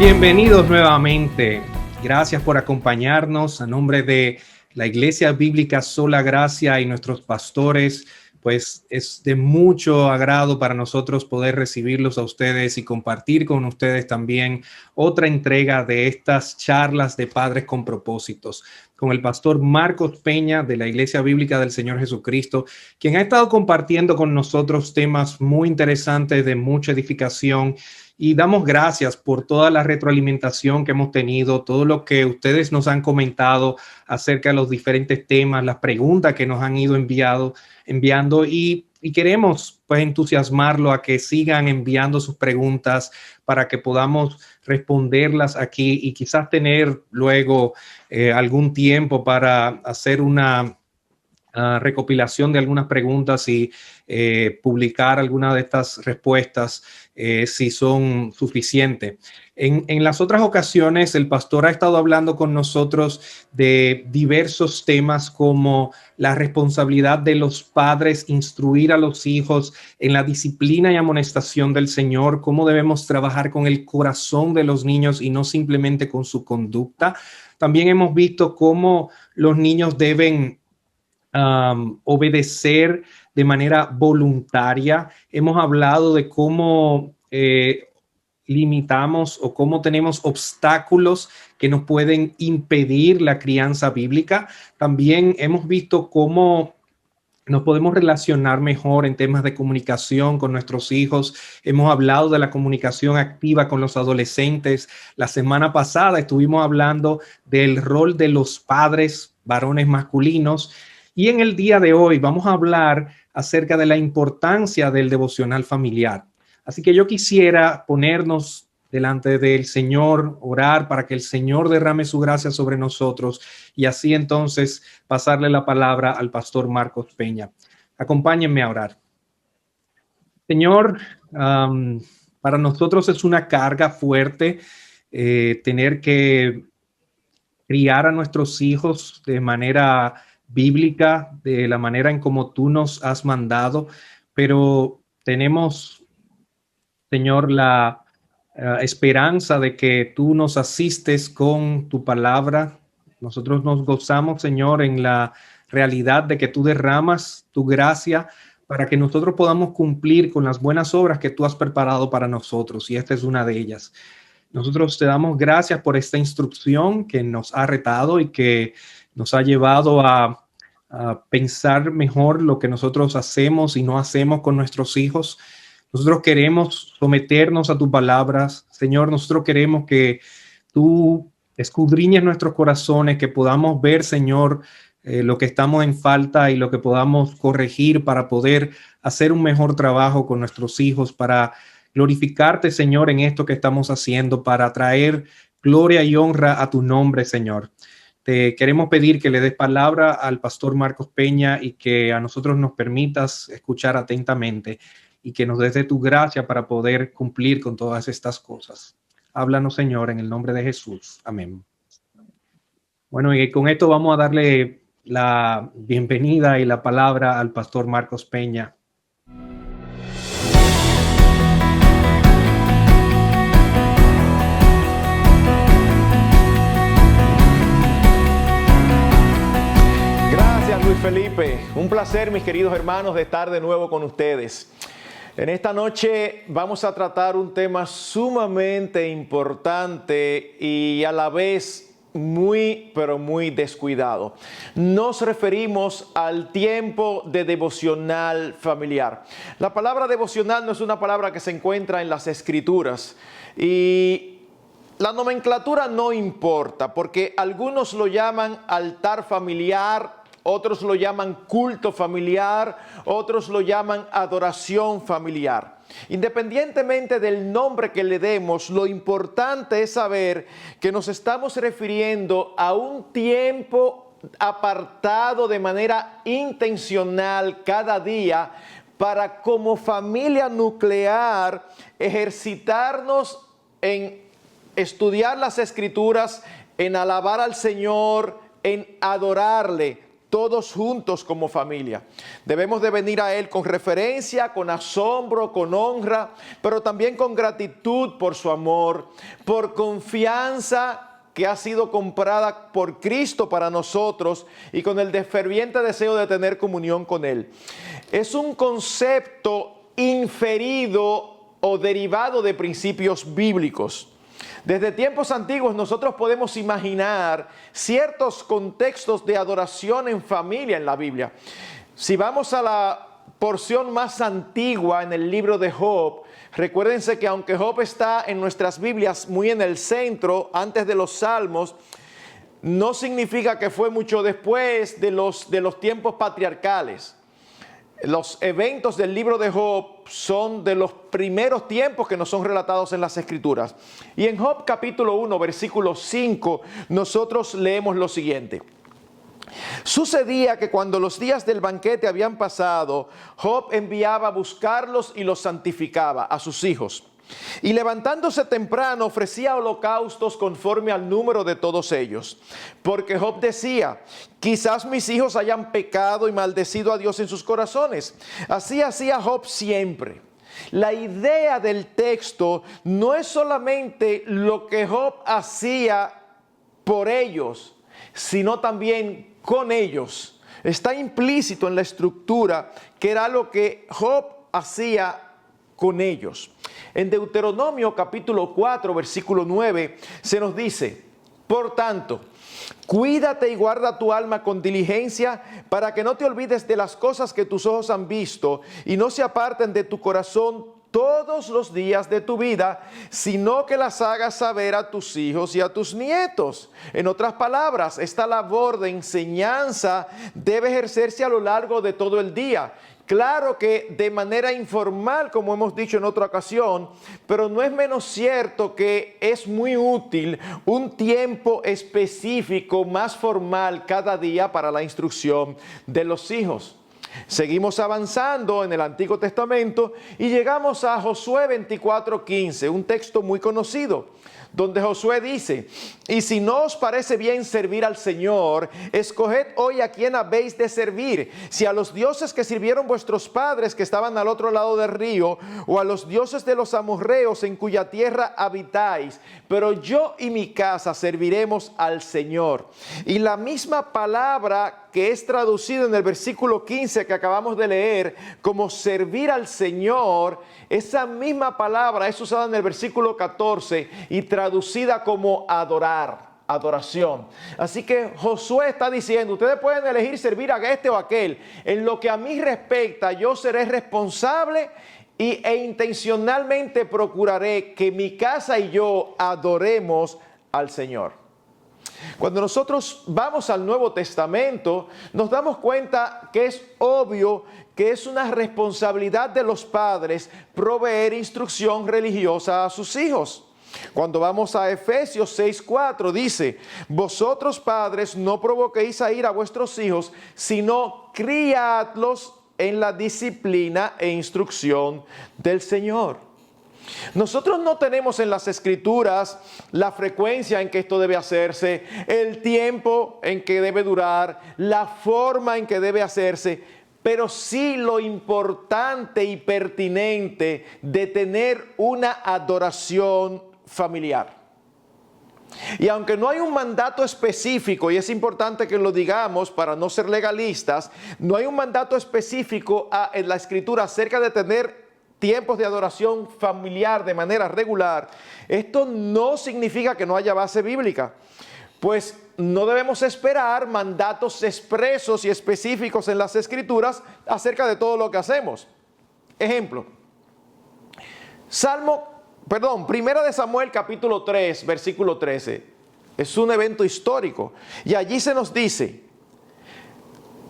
Bienvenidos nuevamente. Gracias por acompañarnos a nombre de la Iglesia Bíblica Sola Gracia y nuestros pastores. Pues es de mucho agrado para nosotros poder recibirlos a ustedes y compartir con ustedes también otra entrega de estas charlas de Padres con Propósitos, con el pastor Marcos Peña de la Iglesia Bíblica del Señor Jesucristo, quien ha estado compartiendo con nosotros temas muy interesantes de mucha edificación. Y damos gracias por toda la retroalimentación que hemos tenido, todo lo que ustedes nos han comentado acerca de los diferentes temas, las preguntas que nos han ido enviando y queremos pues entusiasmarlo a que sigan enviando sus preguntas para que podamos responderlas aquí y quizás tener luego algún tiempo para hacer una recopilación de algunas preguntas y publicar algunas de estas respuestas si son suficientes. En las otras ocasiones, el pastor ha estado hablando con nosotros de diversos temas como la responsabilidad de los padres, instruir a los hijos en la disciplina y amonestación del Señor, cómo debemos trabajar con el corazón de los niños y no simplemente con su conducta. También hemos visto cómo los niños deben obedecer de manera voluntaria. Hemos hablado de cómo limitamos o cómo tenemos obstáculos que nos pueden impedir la crianza bíblica. También hemos visto cómo nos podemos relacionar mejor en temas de comunicación con nuestros hijos. Hemos hablado de la comunicación activa con los adolescentes. La semana pasada estuvimos hablando del rol de los padres, varones masculinos. Y en el día de hoy vamos a hablar acerca de la importancia del devocional familiar. Así que yo quisiera ponernos delante del Señor, orar para que el Señor derrame su gracia sobre nosotros y así entonces pasarle la palabra al pastor Marcos Peña. Acompáñenme a orar. Señor, para nosotros es una carga fuerte tener que criar a nuestros hijos de manera bíblica, de la manera en como tú nos has mandado, pero tenemos, Señor, la esperanza de que tú nos asistes con tu palabra. Nosotros nos gozamos, Señor, en la realidad de que tú derramas tu gracia para que nosotros podamos cumplir con las buenas obras que tú has preparado para nosotros, y esta es una de ellas. Nosotros te damos gracias por esta instrucción que nos ha retado y que nos ha llevado a pensar mejor lo que nosotros hacemos y no hacemos con nuestros hijos. Nosotros queremos someternos a tus palabras, Señor. Nosotros queremos que tú escudriñes nuestros corazones, que podamos ver, Señor, lo que estamos en falta y lo que podamos corregir para poder hacer un mejor trabajo con nuestros hijos, para glorificarte, Señor, en esto que estamos haciendo, para traer gloria y honra a tu nombre, Señor. Te queremos pedir que le des palabra al pastor Marcos Peña y que a nosotros nos permitas escuchar atentamente y que nos des de tu gracia para poder cumplir con todas estas cosas. Háblanos, Señor, en el nombre de Jesús. Amén. Bueno, y con esto vamos a darle la bienvenida y la palabra al pastor Marcos Peña. Luis Felipe, un placer, mis queridos hermanos, de estar de nuevo con ustedes. En esta noche vamos a tratar un tema sumamente importante y a la vez muy, pero muy descuidado. Nos referimos al tiempo de devocional familiar. La palabra devocional no es una palabra que se encuentra en las Escrituras y la nomenclatura no importa, porque algunos lo llaman altar familiar, otros lo llaman culto familiar, otros lo llaman adoración familiar. Independientemente del nombre que le demos, lo importante es saber que nos estamos refiriendo a un tiempo apartado de manera intencional cada día para, como familia nuclear, ejercitarnos en estudiar las Escrituras, en alabar al Señor, en adorarle todos juntos como familia. Debemos de venir a Él con referencia, con asombro, con honra, pero también con gratitud por su amor, por confianza que ha sido comprada por Cristo para nosotros y con el ferviente deseo de tener comunión con Él. Es un concepto inferido o derivado de principios bíblicos. Desde tiempos antiguos nosotros podemos imaginar ciertos contextos de adoración en familia en la Biblia. Si vamos a la porción más antigua en el libro de Job, recuérdense que aunque Job está en nuestras Biblias muy en el centro, antes de los Salmos, no significa que fue mucho después de los tiempos patriarcales. Los eventos del libro de Job son de los primeros tiempos que nos son relatados en las Escrituras. Y en Job capítulo 1, versículo 5, nosotros leemos lo siguiente. Sucedía que cuando los días del banquete habían pasado, Job enviaba a buscarlos y los santificaba a sus hijos. Y levantándose temprano ofrecía holocaustos conforme al número de todos ellos. Porque Job decía, quizás mis hijos hayan pecado y maldecido a Dios en sus corazones. Así hacía Job siempre. La idea del texto no es solamente lo que Job hacía por ellos, sino también con ellos. Está implícito en la estructura que era lo que Job hacía con ellos. En Deuteronomio capítulo 4, versículo 9, se nos dice, por tanto, cuídate y guarda tu alma con diligencia para que no te olvides de las cosas que tus ojos han visto y no se aparten de tu corazón todos los días de tu vida, sino que las hagas saber a tus hijos y a tus nietos. En otras palabras, esta labor de enseñanza debe ejercerse a lo largo de todo el día. Claro que de manera informal, como hemos dicho en otra ocasión, pero no es menos cierto que es muy útil un tiempo específico más formal cada día para la instrucción de los hijos. Seguimos avanzando en el Antiguo Testamento y llegamos a Josué 24:15, un texto muy conocido, donde Josué dice, y si no os parece bien servir al Señor, escoged hoy a quién habéis de servir, si a los dioses que sirvieron vuestros padres que estaban al otro lado del río, o a los dioses de los amorreos en cuya tierra habitáis, pero yo y mi casa serviremos al Señor. Y la misma palabra que es traducida en el versículo 15 que acabamos de leer como servir al Señor, esa misma palabra es usada en el versículo 14 y traducida como adoración. Así que Josué está diciendo, ustedes pueden elegir servir a este o aquel. En lo que a mí respecta, yo seré responsable e intencionalmente procuraré que mi casa y yo adoremos al Señor. Cuando nosotros vamos al Nuevo Testamento, nos damos cuenta que es obvio que es una responsabilidad de los padres proveer instrucción religiosa a sus hijos. Cuando vamos a Efesios 6:4 dice, vosotros padres no provoquéis a ira a vuestros hijos, sino criadlos en la disciplina e instrucción del Señor. Nosotros no tenemos en las Escrituras la frecuencia en que esto debe hacerse, el tiempo en que debe durar, la forma en que debe hacerse, pero sí lo importante y pertinente de tener una adoración familiar. Y aunque no hay un mandato específico, y es importante que lo digamos para no ser legalistas, no hay un mandato específico en la Escritura acerca de tener tiempos de adoración familiar de manera regular, esto no significa que no haya base bíblica, pues no debemos esperar mandatos expresos y específicos en las Escrituras acerca de todo lo que hacemos. Ejemplo, Primera de Samuel capítulo 3, versículo 13, es un evento histórico, y allí se nos dice,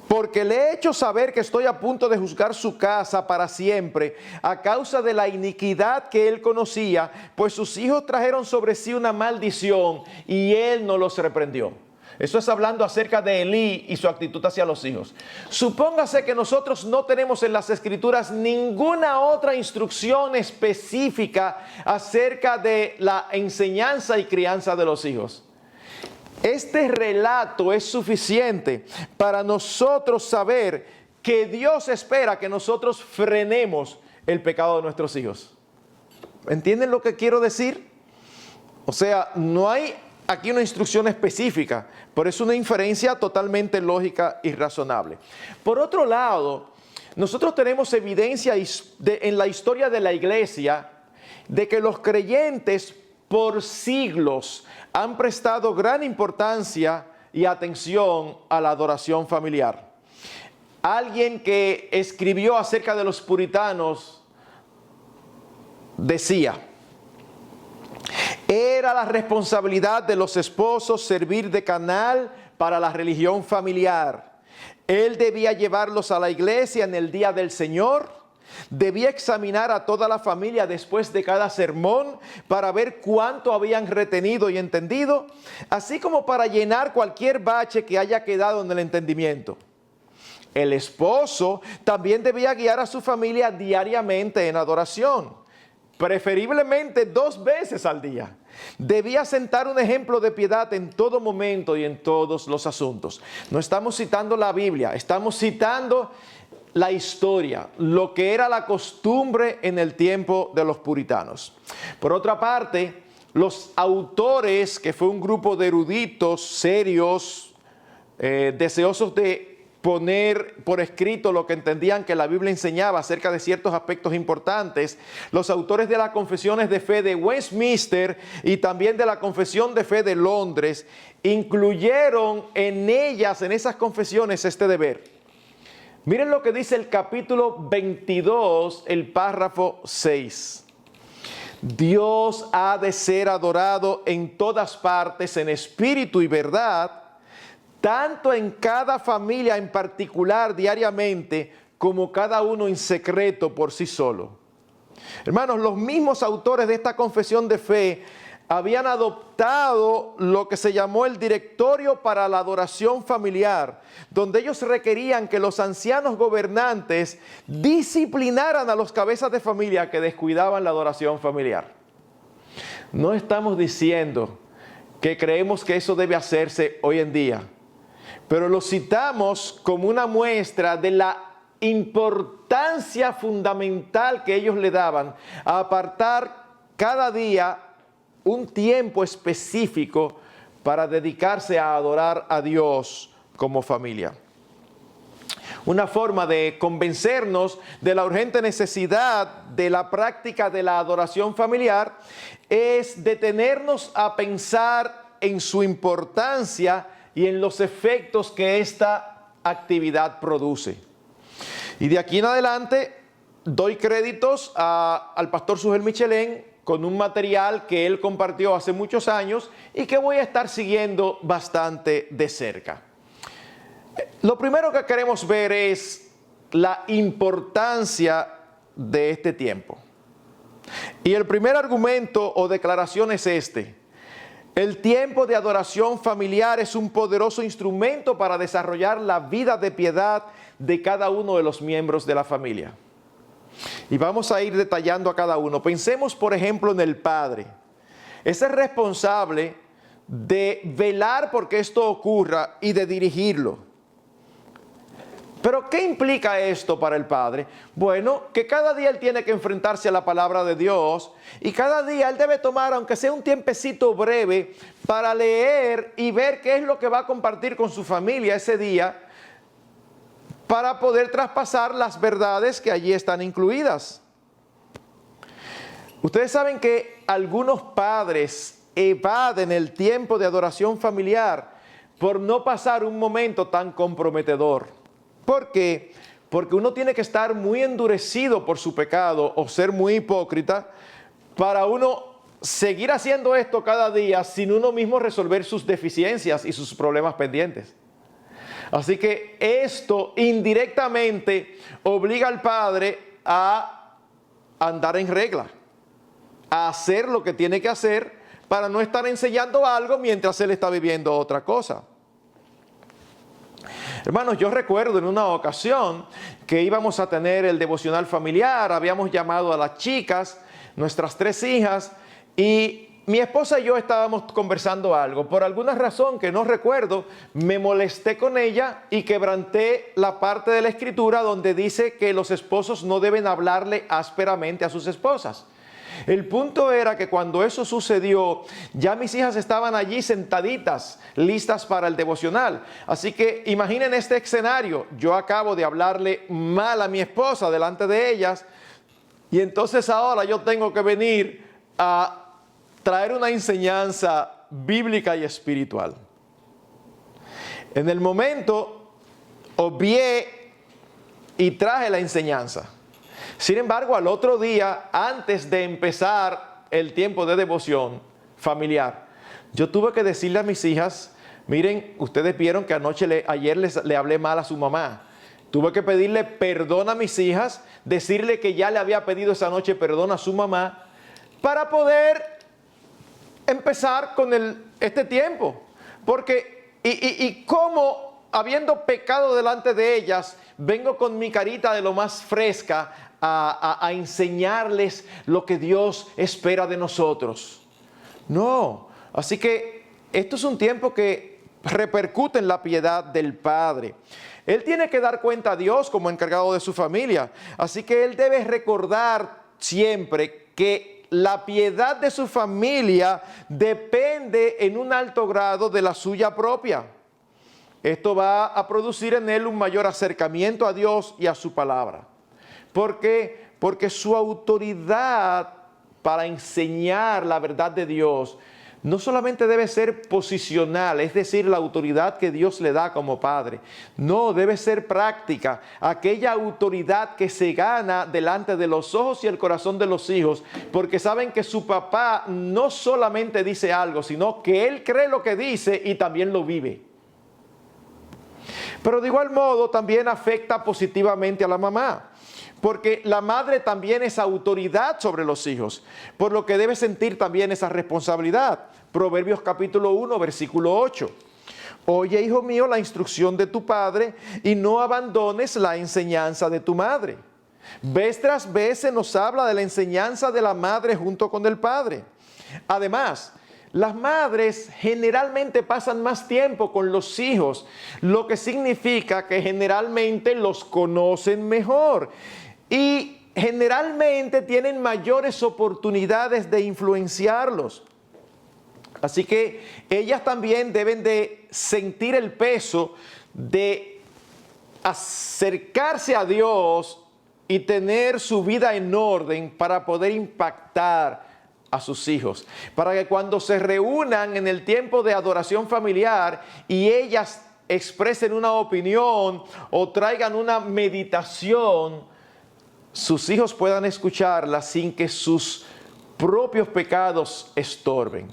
porque le he hecho saber que estoy a punto de juzgar su casa para siempre a causa de la iniquidad que él conocía, pues sus hijos trajeron sobre sí una maldición y él no los reprendió. Eso es hablando acerca de Elí y su actitud hacia los hijos. Supóngase que nosotros no tenemos en las Escrituras ninguna otra instrucción específica acerca de la enseñanza y crianza de los hijos. Este relato es suficiente para nosotros saber que Dios espera que nosotros frenemos el pecado de nuestros hijos. ¿Entienden lo que quiero decir? O sea, no hay aquí una instrucción específica, pero es una inferencia totalmente lógica y razonable. Por otro lado, nosotros tenemos evidencia en la historia de la iglesia de que los creyentes por siglos han prestado gran importancia y atención a la adoración familiar. Alguien que escribió acerca de los puritanos decía: era la responsabilidad de los esposos servir de canal para la religión familiar. Él debía llevarlos a la iglesia en el día del Señor. Debía examinar a toda la familia después de cada sermón para ver cuánto habían retenido y entendido, así como para llenar cualquier bache que haya quedado en el entendimiento. El esposo también debía guiar a su familia diariamente en adoración, preferiblemente 2 veces al día. Debía sentar un ejemplo de piedad en todo momento y en todos los asuntos. No estamos citando la Biblia, estamos citando la historia, lo que era la costumbre en el tiempo de los puritanos. Por otra parte, los autores, que fue un grupo de eruditos serios, deseosos de poner por escrito lo que entendían que la Biblia enseñaba acerca de ciertos aspectos importantes, los autores de las confesiones de fe de Westminster y también de la confesión de fe de Londres, incluyeron en ellas, en esas confesiones, este deber. Miren lo que dice el capítulo 22, el párrafo 6. Dios ha de ser adorado en todas partes, en espíritu y verdad, tanto en cada familia en particular diariamente, como cada uno en secreto por sí solo. Hermanos, los mismos autores de esta confesión de fe habían adoptado lo que se llamó el Directorio para la Adoración Familiar, donde ellos requerían que los ancianos gobernantes disciplinaran a los cabezas de familia que descuidaban la adoración familiar. No estamos diciendo que creemos que eso debe hacerse hoy en día, pero lo citamos como una muestra de la importancia fundamental que ellos le daban a apartar cada día un tiempo específico para dedicarse a adorar a Dios como familia. Una forma de convencernos de la urgente necesidad de la práctica de la adoración familiar es detenernos a pensar en su importancia y en los efectos que esta actividad produce. Y de aquí en adelante doy créditos al pastor Sugel Michelén con un material que él compartió hace muchos años y que voy a estar siguiendo bastante de cerca. Lo primero que queremos ver es la importancia de este tiempo. Y el primer argumento o declaración es este: el tiempo de adoración familiar es un poderoso instrumento para desarrollar la vida de piedad de cada uno de los miembros de la familia. Y vamos a ir detallando a cada uno. Pensemos, por ejemplo, en el padre. Ese es responsable de velar porque esto ocurra y de dirigirlo. Pero ¿qué implica esto para el padre? Bueno, que cada día él tiene que enfrentarse a la palabra de Dios y cada día él debe tomar, aunque sea un tiempecito breve, para leer y ver qué es lo que va a compartir con su familia ese día, para poder traspasar las verdades que allí están incluidas. Ustedes saben que algunos padres evaden el tiempo de adoración familiar por no pasar un momento tan comprometedor. ¿Por qué? Porque uno tiene que estar muy endurecido por su pecado o ser muy hipócrita para uno seguir haciendo esto cada día sin uno mismo resolver sus deficiencias y sus problemas pendientes. Así que esto indirectamente obliga al padre a andar en regla, a hacer lo que tiene que hacer para no estar enseñando algo mientras él está viviendo otra cosa. Hermanos, yo recuerdo en una ocasión que íbamos a tener el devocional familiar, habíamos llamado a las chicas, nuestras 3 hijas, y mi esposa y yo estábamos conversando algo. Por alguna razón que no recuerdo, me molesté con ella y quebranté la parte de la escritura donde dice que los esposos no deben hablarle ásperamente a sus esposas. El punto era que cuando eso sucedió, ya mis hijas estaban allí sentaditas, listas para el devocional. Así que imaginen este escenario. Yo acabo de hablarle mal a mi esposa delante de ellas y entonces ahora yo tengo que venir a traer una enseñanza bíblica y espiritual. En el momento, obvié y traje la enseñanza. Sin embargo, al otro día, antes de empezar el tiempo de devoción familiar, yo tuve que decirle a mis hijas, miren, ustedes vieron que ayer le hablé mal a su mamá. Tuve que pedirle perdón a mis hijas, decirle que ya le había pedido esa noche perdón a su mamá, para poder empezar con este tiempo. Porque, y como habiendo pecado delante de ellas, vengo con mi carita de lo más fresca a enseñarles lo que Dios espera de nosotros. No, así que esto es un tiempo que repercute en la piedad del padre. Él tiene que dar cuenta a Dios como encargado de su familia. Así que él debe recordar siempre que la piedad de su familia depende en un alto grado de la suya propia. Esto va a producir en él un mayor acercamiento a Dios y a su palabra. ¿Por qué? Porque su autoridad para enseñar la verdad de Dios no solamente debe ser posicional, es decir, la autoridad que Dios le da como padre. No, debe ser práctica, aquella autoridad que se gana delante de los ojos y el corazón de los hijos, porque saben que su papá no solamente dice algo, sino que él cree lo que dice y también lo vive. Pero de igual modo también afecta positivamente a la mamá, porque la madre también es autoridad sobre los hijos, por lo que debe sentir también esa responsabilidad. Proverbios capítulo 1, versículo 8. Oye, hijo mío, la instrucción de tu padre y no abandones la enseñanza de tu madre. Vez tras vez se nos habla de la enseñanza de la madre junto con el padre. Además, las madres generalmente pasan más tiempo con los hijos, lo que significa que generalmente los conocen mejor y generalmente tienen mayores oportunidades de influenciarlos. Así que ellas también deben de sentir el peso de acercarse a Dios y tener su vida en orden para poder impactar a sus hijos, para que cuando se reúnan en el tiempo de adoración familiar y ellas expresen una opinión o traigan una meditación, sus hijos puedan escucharla sin que sus propios pecados estorben.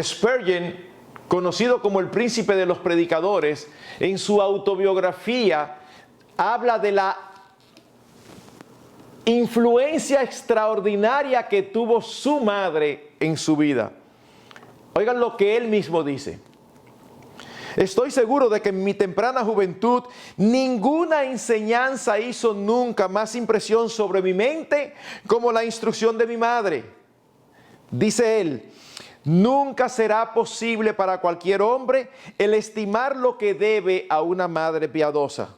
Spurgeon, conocido como el príncipe de los predicadores, en su autobiografía habla de la influencia extraordinaria que tuvo su madre en su vida. Oigan lo que él mismo dice. Estoy seguro de que en mi temprana juventud ninguna enseñanza hizo nunca más impresión sobre mi mente como la instrucción de mi madre. Dice él, nunca será posible para cualquier hombre el estimar lo que debe a una madre piadosa.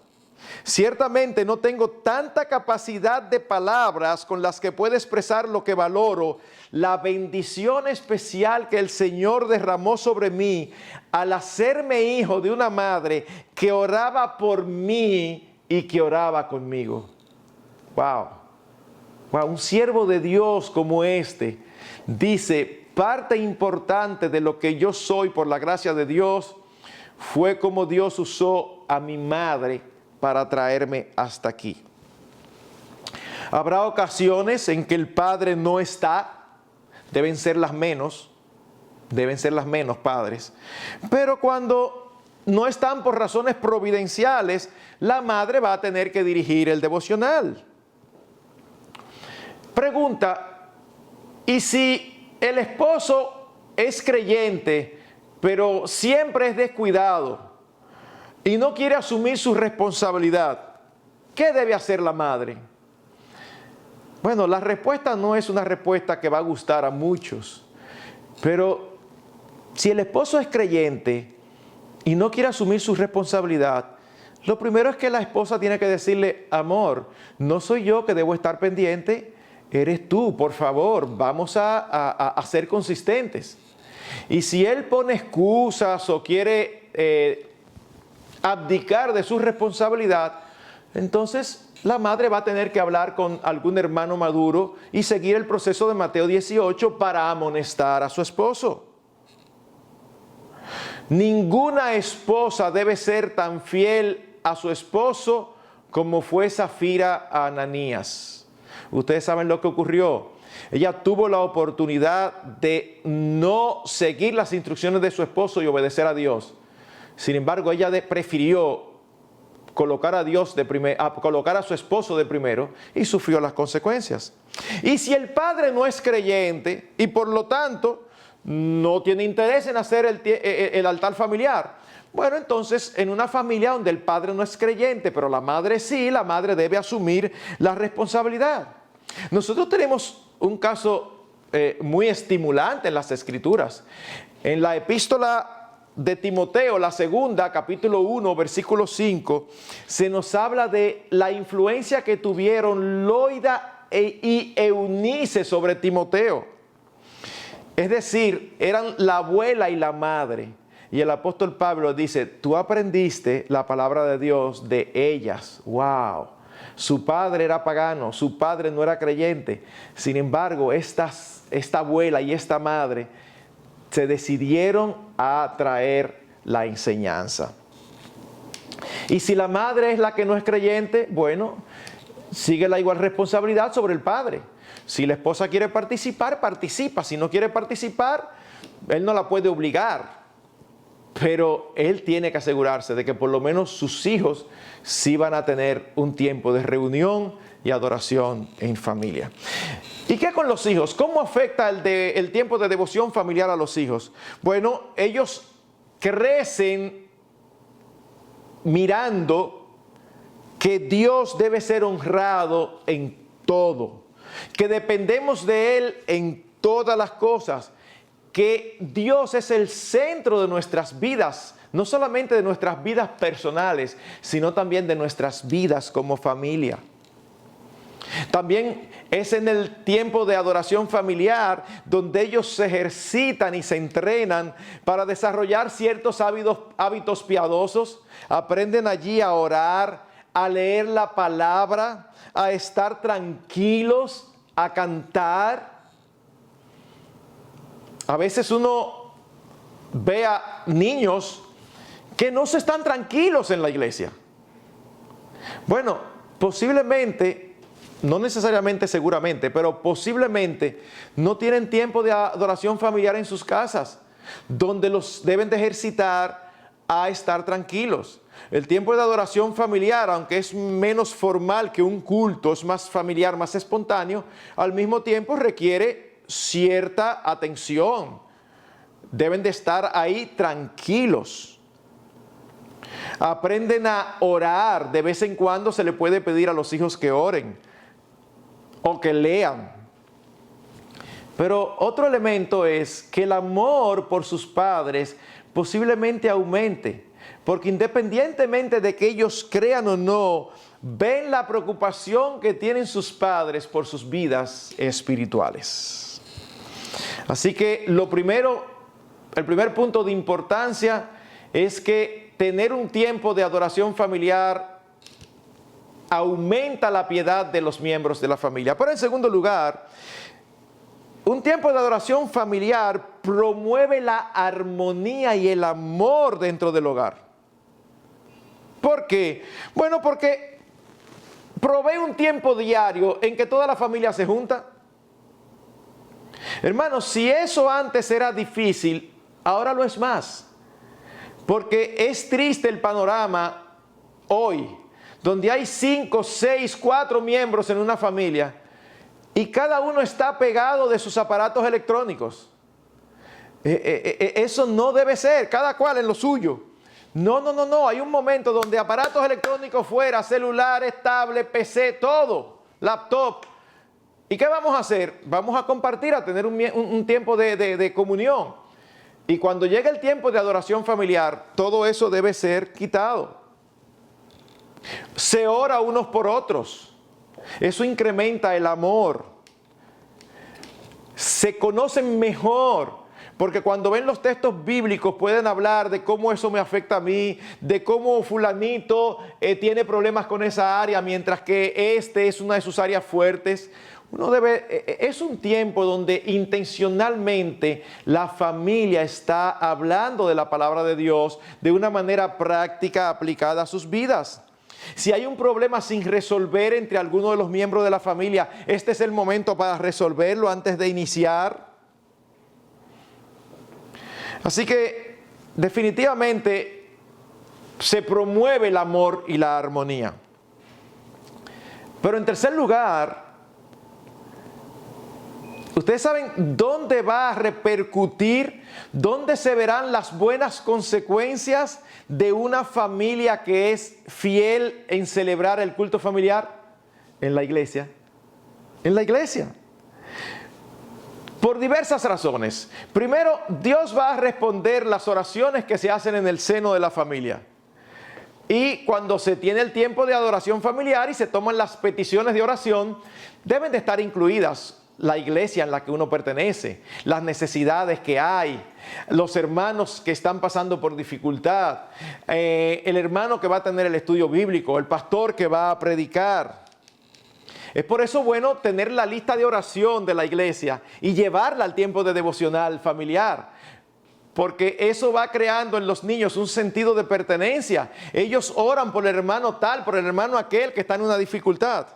Ciertamente no tengo tanta capacidad de palabras con las que pueda expresar lo que valoro, la bendición especial que el Señor derramó sobre mí al hacerme hijo de una madre que oraba por mí y que oraba conmigo. Wow, un siervo de Dios como este dice, parte importante de lo que yo soy por la gracia de Dios fue como Dios usó a mi madre para traerme hasta aquí. Habrá ocasiones en que el padre no está, deben ser las menos padres, pero cuando no están por razones providenciales, la madre va a tener que dirigir el devocional. Pregunta, ¿y si el esposo es creyente, pero siempre es descuidado y no quiere asumir su responsabilidad? ¿Qué debe hacer la madre? Bueno, la respuesta no es una respuesta que va a gustar a muchos, pero si el esposo es creyente y no quiere asumir su responsabilidad, lo primero es que la esposa tiene que decirle: amor, no soy yo que debo estar pendiente, eres tú, por favor, vamos a ser consistentes. Y si él pone excusas o quiere abdicar de su responsabilidad, entonces la madre va a tener que hablar con algún hermano maduro y seguir el proceso de Mateo 18 para amonestar a su esposo. Ninguna esposa debe ser tan fiel a su esposo como fue Safira a Ananías. Ustedes saben lo que ocurrió. Ella tuvo la oportunidad de no seguir las instrucciones de su esposo y obedecer a Dios. Sin embargo, ella prefirió colocar colocar a su esposo de primero y sufrió las consecuencias. Y si el padre no es creyente y por lo tanto no tiene interés en hacer el altar familiar, bueno, entonces en una familia donde el padre no es creyente, pero la madre sí, la madre debe asumir la responsabilidad. Nosotros tenemos un caso muy estimulante en las Escrituras. En la epístola de Timoteo, la segunda, capítulo 1, versículo 5, se nos habla de la influencia que tuvieron Loida y Eunice sobre Timoteo. Es decir, eran la abuela y la madre. Y el apóstol Pablo dice: tú aprendiste la palabra de Dios de ellas. ¡Wow! Su padre era pagano, su padre no era creyente. Sin embargo, esta abuela y esta madre se decidieron a traer la enseñanza. Y si la madre es la que no es creyente, bueno, sigue la igual responsabilidad sobre el padre. Si la esposa quiere participar, participa. Si no quiere participar, él no la puede obligar. Pero él tiene que asegurarse de que por lo menos sus hijos sí van a tener un tiempo de reunión y adoración en familia. ¿Y qué con los hijos? ¿Cómo afecta el tiempo de devoción familiar a los hijos? Bueno, ellos crecen mirando que Dios debe ser honrado en todo, que dependemos de Él en todas las cosas, que Dios es el centro de nuestras vidas, no solamente de nuestras vidas personales, sino también de nuestras vidas como familia. También es en el tiempo de adoración familiar donde ellos se ejercitan y se entrenan para desarrollar ciertos hábitos piadosos. Aprenden allí a orar, a leer la palabra, a estar tranquilos, a cantar. A veces uno ve a niños que no se están tranquilos en la iglesia. Bueno, posiblemente, no necesariamente seguramente, pero posiblemente no tienen tiempo de adoración familiar en sus casas, donde los deben de ejercitar a estar tranquilos. El tiempo de adoración familiar, aunque es menos formal que un culto, es más familiar, más espontáneo, al mismo tiempo requiere cierta atención. Deben de estar ahí tranquilos. Aprenden a orar. De vez en cuando se le puede pedir a los hijos que oren o que lean. Pero otro elemento es que el amor por sus padres posiblemente aumente, porque independientemente de que ellos crean o no, ven la preocupación que tienen sus padres por sus vidas espirituales. Así que el primer punto de importancia es que tener un tiempo de adoración familiar aumenta la piedad de los miembros de la familia. Pero en segundo lugar, un tiempo de adoración familiar promueve la armonía y el amor dentro del hogar. ¿Por qué? Bueno, porque provee un tiempo diario en que toda la familia se junta. Hermanos, si eso antes era difícil, ahora lo es más. Porque es triste el panorama hoy, donde hay 5, 6, 4 miembros en una familia y cada uno está pegado de sus aparatos electrónicos. Eso no debe ser, cada cual en lo suyo. No. Hay un momento donde aparatos electrónicos fuera, celulares, tablet, PC, todo, laptop. ¿Y qué vamos a hacer? Vamos a compartir, a tener un tiempo de comunión. Y cuando llegue el tiempo de adoración familiar, todo eso debe ser quitado. Se ora unos por otros. Eso incrementa el amor. Se conocen mejor. Porque cuando ven los textos bíblicos pueden hablar de cómo eso me afecta a mí, de cómo fulanito tiene problemas con esa área, mientras que este es una de sus áreas fuertes. Es un tiempo donde intencionalmente la familia está hablando de la palabra de Dios de una manera práctica aplicada a sus vidas. Si hay un problema sin resolver entre alguno de los miembros de la familia, este es el momento para resolverlo antes de iniciar. Así que definitivamente se promueve el amor y la armonía. Pero en tercer lugar, ustedes saben dónde va a repercutir, dónde se verán las buenas consecuencias de una familia que es fiel en celebrar el culto familiar. En la iglesia. En la iglesia. Por diversas razones. Primero, Dios va a responder las oraciones que se hacen en el seno de la familia. Y cuando se tiene el tiempo de adoración familiar y se toman las peticiones de oración, deben de estar incluidas la iglesia en la que uno pertenece, las necesidades que hay, los hermanos que están pasando por dificultad, el hermano que va a tener el estudio bíblico, el pastor que va a predicar. Es por eso bueno tener la lista de oración de la iglesia y llevarla al tiempo de devocional familiar, porque eso va creando en los niños un sentido de pertenencia. Ellos oran por el hermano tal, por el hermano aquel que está en una dificultad.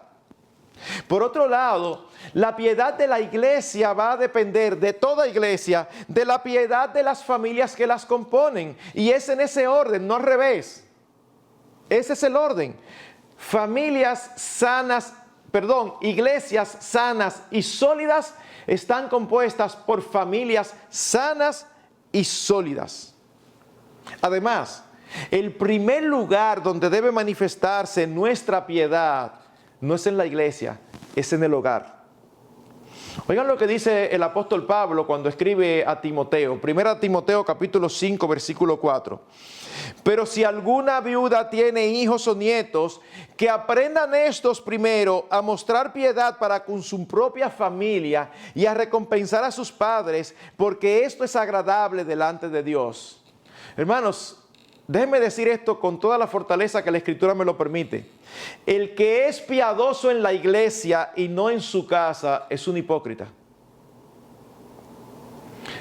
Por otro lado, la piedad de la iglesia va a depender de toda iglesia, de la piedad de las familias que las componen. Y es en ese orden, no al revés. Ese es el orden. Iglesias sanas y sólidas están compuestas por familias sanas y sólidas. Además, el primer lugar donde debe manifestarse nuestra piedad no es en la iglesia, es en el hogar. Oigan lo que dice el apóstol Pablo cuando escribe a Timoteo. 1 Timoteo capítulo 5 versículo 4. Pero si alguna viuda tiene hijos o nietos, que aprendan estos primero a mostrar piedad para con su propia familia y a recompensar a sus padres, porque esto es agradable delante de Dios. Hermanos, déjenme decir esto con toda la fortaleza que la Escritura me lo permite. El que es piadoso en la iglesia y no en su casa es un hipócrita.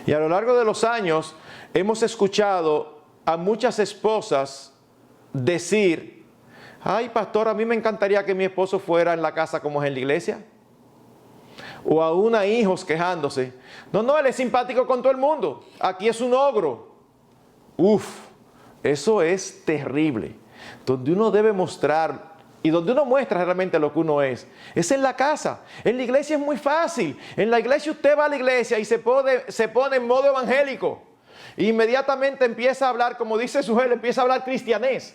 Y a lo largo de los años hemos escuchado a muchas esposas decir: ay, pastor, a mí me encantaría que mi esposo fuera en la casa como es en la iglesia. O aún a hijos quejándose: no, él es simpático con todo el mundo, aquí es un ogro. Eso es terrible. Donde uno debe mostrar y donde uno muestra realmente lo que uno es en la casa. En la iglesia es muy fácil. En la iglesia usted va a la iglesia y se pone en modo evangélico. Inmediatamente empieza a hablar, como dice Sujel, empieza a hablar cristianés.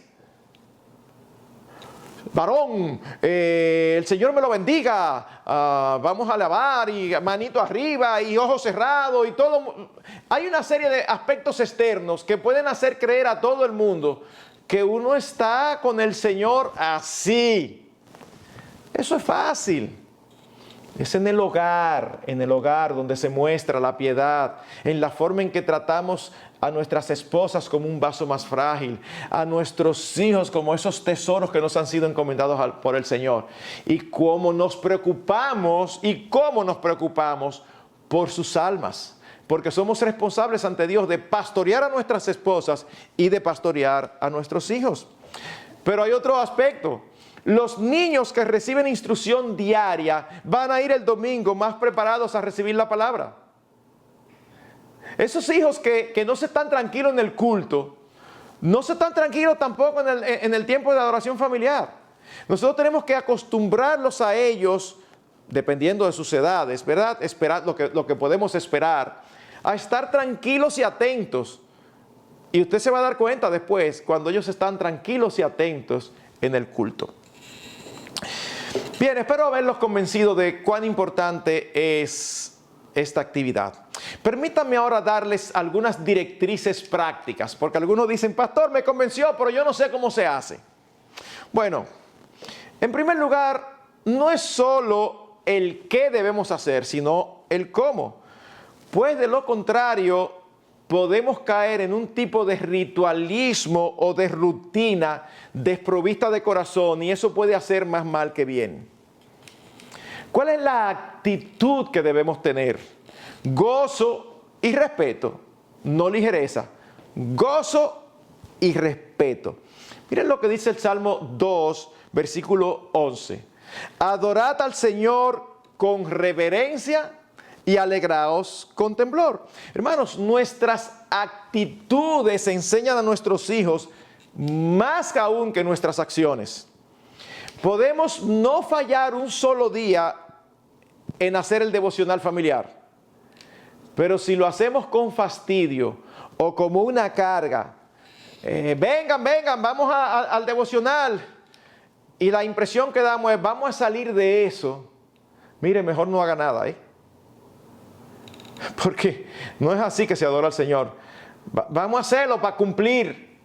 Varón, el Señor me lo bendiga, vamos a alabar, y manito arriba y ojos cerrados y todo. Hay una serie de aspectos externos que pueden hacer creer a todo el mundo que uno está con el Señor así. Eso es fácil. Es en el hogar donde se muestra la piedad, en la forma en que tratamos a nuestras esposas como un vaso más frágil, a nuestros hijos como esos tesoros que nos han sido encomendados por el Señor, y cómo nos preocupamos por sus almas, porque somos responsables ante Dios de pastorear a nuestras esposas y de pastorear a nuestros hijos. Pero hay otro aspecto. Los niños que reciben instrucción diaria van a ir el domingo más preparados a recibir la palabra. Esos hijos que no se están tranquilos en el culto, no se están tranquilos tampoco en el tiempo de adoración familiar. Nosotros tenemos que acostumbrarlos a ellos, dependiendo de sus edades, ¿verdad? Esperar lo que podemos esperar, a estar tranquilos y atentos. Y usted se va a dar cuenta después cuando ellos están tranquilos y atentos en el culto. Bien, espero haberlos convencido de cuán importante es esta actividad. Permítanme ahora darles algunas directrices prácticas, porque algunos dicen, pastor, me convenció, pero yo no sé cómo se hace. Bueno, en primer lugar, no es solo el qué debemos hacer, sino el cómo. Pues de lo contrario, podemos caer en un tipo de ritualismo o de rutina desprovista de corazón, y eso puede hacer más mal que bien. ¿Cuál es la actitud que debemos tener? Gozo y respeto, no ligereza. Gozo y respeto. Miren lo que dice el Salmo 2, versículo 11. Adorad al Señor con reverencia y alegraos con temblor. Hermanos, nuestras actitudes enseñan a nuestros hijos más aún que nuestras acciones. Podemos no fallar un solo día en hacer el devocional familiar, pero si lo hacemos con fastidio o como una carga, vengan, vamos al devocional, y la impresión que damos es, vamos a salir de eso, mire, mejor no haga nada, porque no es así que se adora al Señor. Vamos a hacerlo para cumplir.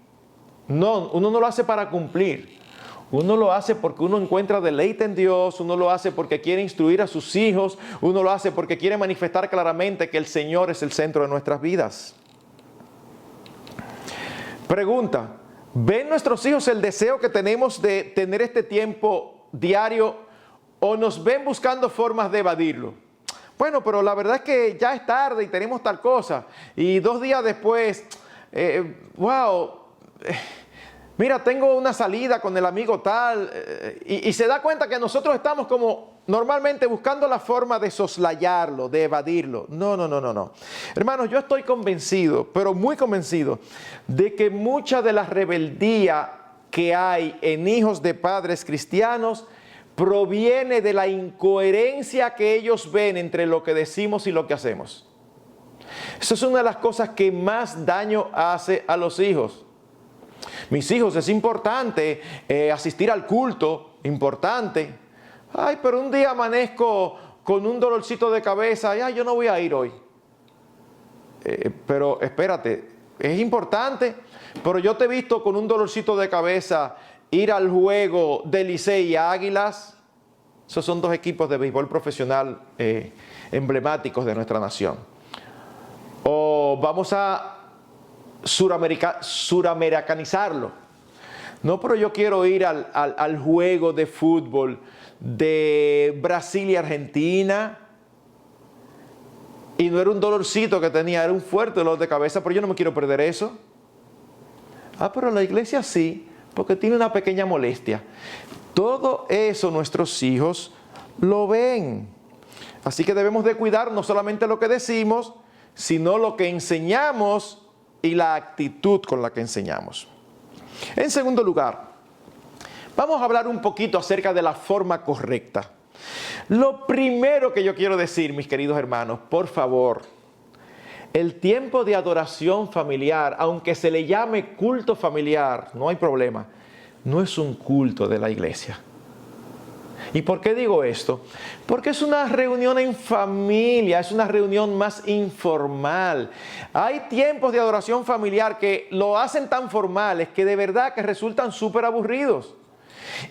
No, uno no lo hace para cumplir. Uno lo hace porque uno encuentra deleite en Dios, uno lo hace porque quiere instruir a sus hijos, uno lo hace porque quiere manifestar claramente que el Señor es el centro de nuestras vidas. Pregunta, ¿ven nuestros hijos el deseo que tenemos de tener este tiempo diario o nos ven buscando formas de evadirlo? Bueno, pero la verdad es que ya es tarde y tenemos tal cosa. Y 2 días después, mira, tengo una salida con el amigo tal, y se da cuenta que nosotros estamos como normalmente buscando la forma de soslayarlo, de evadirlo. No. Hermanos, yo estoy convencido, pero muy convencido, de que mucha de la rebeldía que hay en hijos de padres cristianos proviene de la incoherencia que ellos ven entre lo que decimos y lo que hacemos. Eso es una de las cosas que más daño hace a los hijos. Mis hijos, es importante asistir al culto, importante. Ay, pero un día amanezco con un dolorcito de cabeza, ay, yo no voy a ir hoy. Pero espérate, es importante, pero yo te he visto con un dolorcito de cabeza ir al juego de Licey y Águilas. Esos son 2 equipos de béisbol profesional emblemáticos de nuestra nación. O vamos a suramericanizarlo. No, pero yo quiero ir al juego de fútbol de Brasil y Argentina. Y no era un dolorcito que tenía, era un fuerte dolor de cabeza, pero yo no me quiero perder eso. Pero la iglesia sí, porque tiene una pequeña molestia. Todo eso nuestros hijos lo ven. Así que debemos de cuidar no solamente lo que decimos, sino lo que enseñamos y la actitud con la que enseñamos. En segundo lugar, vamos a hablar un poquito acerca de la forma correcta. Lo primero que yo quiero decir, mis queridos hermanos, por favor, el tiempo de adoración familiar, aunque se le llame culto familiar, no hay problema, no es un culto de la iglesia. ¿Y por qué digo esto? Porque es una reunión en familia, es una reunión más informal. Hay tiempos de adoración familiar que lo hacen tan formales que de verdad que resultan súper aburridos.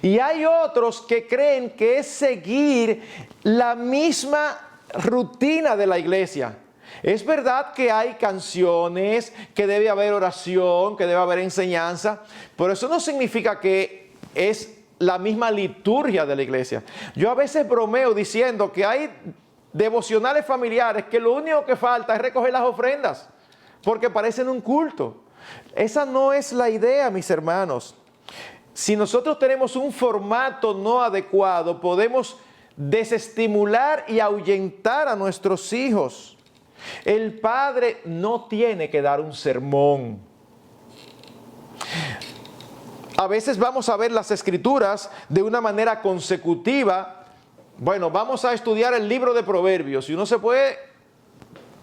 Y hay otros que creen que es seguir la misma rutina de la iglesia. Es verdad que hay canciones, que debe haber oración, que debe haber enseñanza, pero eso no significa que es la misma liturgia de la iglesia. Yo a veces bromeo diciendo que hay devocionales familiares que lo único que falta es recoger las ofrendas, porque parecen un culto. Esa no es la idea, mis hermanos. Si nosotros tenemos un formato no adecuado, podemos desestimular y ahuyentar a nuestros hijos. El padre no tiene que dar un sermón. A veces vamos a ver las escrituras de una manera consecutiva. Bueno, vamos a estudiar el libro de Proverbios y uno se puede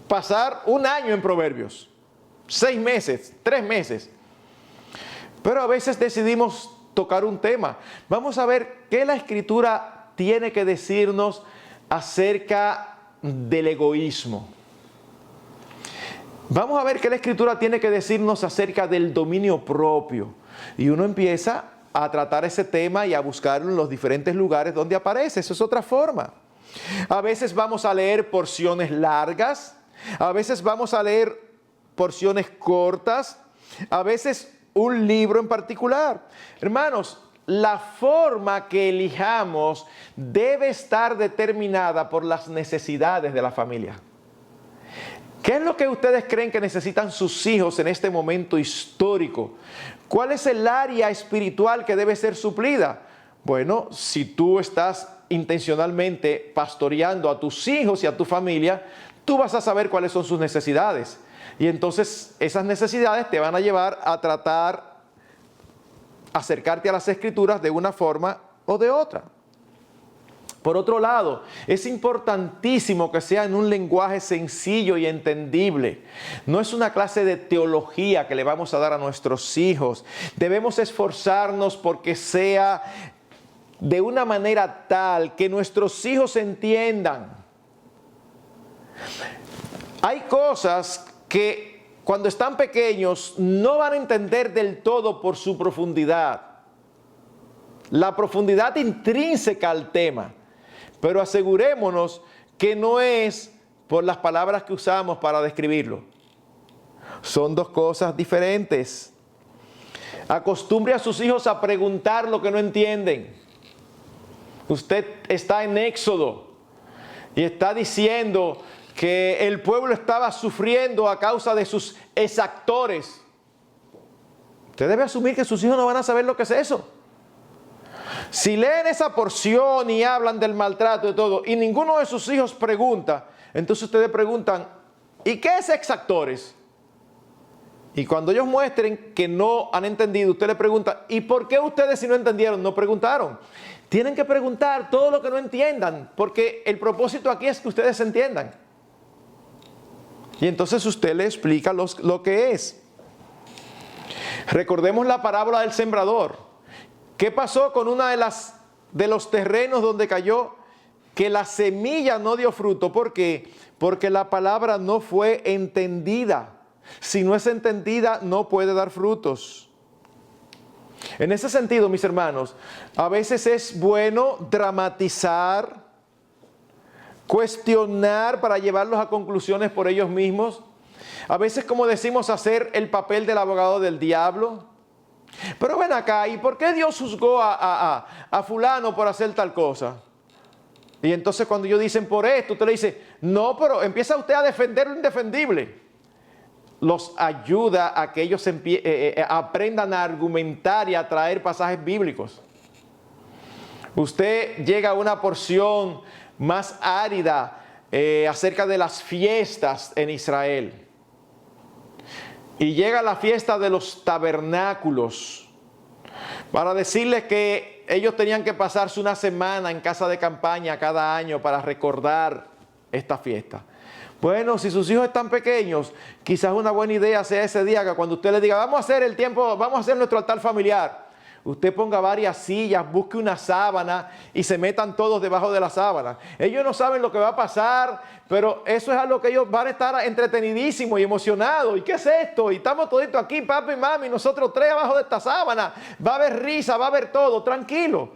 pasar 1 año en Proverbios, 6 meses, 3 meses. Pero a veces decidimos tocar un tema. Vamos a ver qué la escritura tiene que decirnos acerca del egoísmo. Vamos a ver qué la Escritura tiene que decirnos acerca del dominio propio. Y uno empieza a tratar ese tema y a buscarlo en los diferentes lugares donde aparece. Eso es otra forma. A veces vamos a leer porciones largas, a veces vamos a leer porciones cortas, a veces un libro en particular. Hermanos, la forma que elijamos debe estar determinada por las necesidades de la familia. ¿Qué es lo que ustedes creen que necesitan sus hijos en este momento histórico? ¿Cuál es el área espiritual que debe ser suplida? Bueno, si tú estás intencionalmente pastoreando a tus hijos y a tu familia, tú vas a saber cuáles son sus necesidades. Y entonces esas necesidades te van a llevar a tratar, acercarte a las Escrituras de una forma o de otra. Por otro lado, es importantísimo que sea en un lenguaje sencillo y entendible. No es una clase de teología que le vamos a dar a nuestros hijos. Debemos esforzarnos porque sea de una manera tal que nuestros hijos entiendan. Hay cosas que cuando están pequeños no van a entender del todo por su profundidad. La profundidad intrínseca al tema. Pero asegurémonos que no es por las palabras que usamos para describirlo. Son dos cosas diferentes. Acostumbre a sus hijos a preguntar lo que no entienden. Usted está en Éxodo y está diciendo que el pueblo estaba sufriendo a causa de sus exactores. Usted debe asumir que sus hijos no van a saber lo que es eso. Si leen esa porción y hablan del maltrato y todo, y ninguno de sus hijos pregunta, entonces ustedes preguntan, ¿y qué es exactores? Y cuando ellos muestren que no han entendido, usted le pregunta, ¿y por qué ustedes si no entendieron no preguntaron? Tienen que preguntar todo lo que no entiendan, porque el propósito aquí es que ustedes entiendan. Y entonces usted le explica lo que es. Recordemos la parábola del sembrador. ¿Qué pasó con una de los terrenos donde cayó? Que la semilla no dio fruto. ¿Por qué? Porque la palabra no fue entendida. Si no es entendida, no puede dar frutos. En ese sentido, mis hermanos, a veces es bueno dramatizar, cuestionar para llevarlos a conclusiones por ellos mismos. A veces, como decimos, hacer el papel del abogado del diablo. Pero ven acá, ¿y por qué Dios juzgó a fulano por hacer tal cosa? Y entonces cuando ellos dicen por esto, usted le dice, no, pero empieza usted a defender lo indefendible. Los ayuda a que ellos aprendan a argumentar y a traer pasajes bíblicos. Usted llega a una porción más árida acerca de las fiestas en Israel. Y llega la fiesta de los tabernáculos para decirles que ellos tenían que pasarse una semana en casa de campaña cada año para recordar esta fiesta. Bueno, si sus hijos están pequeños, quizás una buena idea sea ese día que cuando usted les diga, vamos a hacer nuestro altar familiar. Usted ponga varias sillas, busque una sábana y se metan todos debajo de la sábana. Ellos no saben lo que va a pasar, pero eso es algo que ellos van a estar entretenidísimos y emocionados. ¿Y qué es esto? Y estamos toditos aquí, papi y mami, nosotros tres abajo de esta sábana. Va a haber risa, va a haber todo, tranquilo.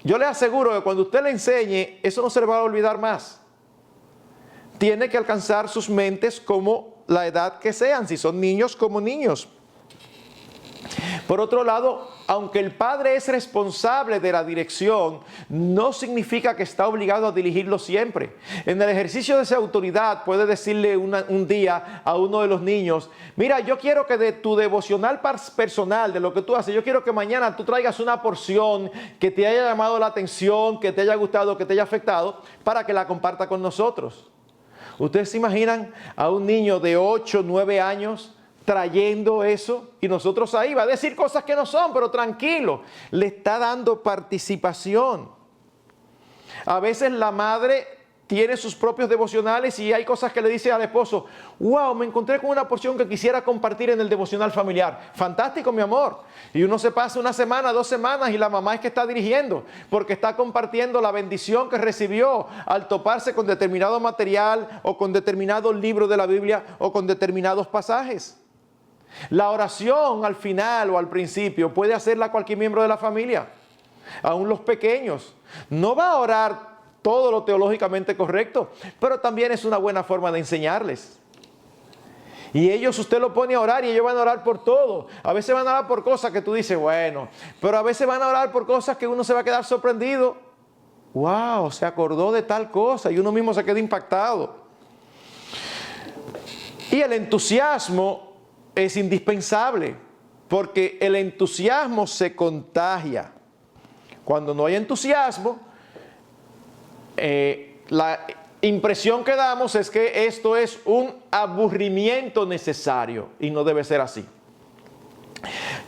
Yo les aseguro que cuando usted le enseñe, eso no se le va a olvidar más. Tiene que alcanzar sus mentes como la edad que sean, si son niños como niños. Por otro lado, aunque el padre es responsable de la dirección, no significa que está obligado a dirigirlo siempre. En el ejercicio de esa autoridad puede decirle un día a uno de los niños, mira, yo quiero que de tu devocional personal, de lo que tú haces, yo quiero que mañana tú traigas una porción que te haya llamado la atención, que te haya gustado, que te haya afectado, para que la comparta con nosotros. ¿Ustedes se imaginan a un niño de 8, 9 años trayendo eso? Y nosotros ahí va a decir cosas que no son, pero tranquilo, le está dando participación. A veces la madre tiene sus propios devocionales y hay cosas que le dice al esposo: wow, me encontré con una porción que quisiera compartir en el devocional familiar. Fantástico, mi amor. Y uno se pasa una semana, 2 semanas y la mamá es que está dirigiendo, porque está compartiendo la bendición que recibió al toparse con determinado material o con determinado libro de la Biblia o con determinados pasajes. La oración al final o al principio puede hacerla cualquier miembro de la familia, aún los pequeños. No va a orar todo lo teológicamente correcto, pero también es una buena forma de enseñarles. Y ellos, usted lo pone a orar y ellos van a orar por todo. A veces van a orar por cosas que tú dices, bueno, pero a veces van a orar por cosas que uno se va a quedar sorprendido. Wow, se acordó de tal cosa y uno mismo se queda impactado. Y el entusiasmo es indispensable, porque el entusiasmo se contagia. Cuando no hay entusiasmo, la impresión que damos es que esto es un aburrimiento necesario y no debe ser así.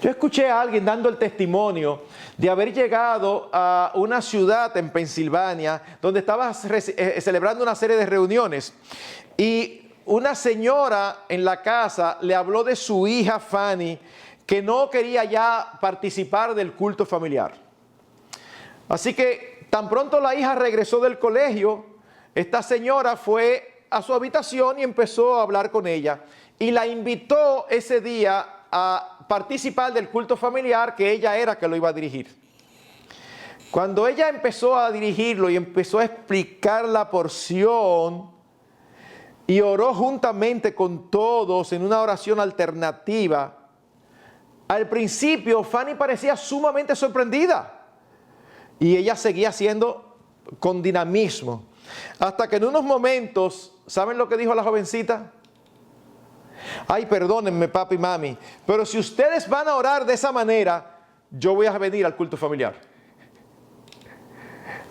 Yo escuché a alguien dando el testimonio de haber llegado a una ciudad en Pensilvania donde estaba celebrando una serie de reuniones y una señora en la casa le habló de su hija Fanny, que no quería ya participar del culto familiar. Así que tan pronto la hija regresó del colegio, esta señora fue a su habitación y empezó a hablar con ella. Y la invitó ese día a participar del culto familiar, que ella era que lo iba a dirigir. Cuando ella empezó a dirigirlo y empezó a explicar la porción y oró juntamente con todos en una oración alternativa, al principio Fanny parecía sumamente sorprendida. Y ella seguía haciendo con dinamismo. Hasta que en unos momentos, ¿saben lo que dijo la jovencita? Ay, perdónenme, papi y mami, pero si ustedes van a orar de esa manera, yo voy a venir al culto familiar.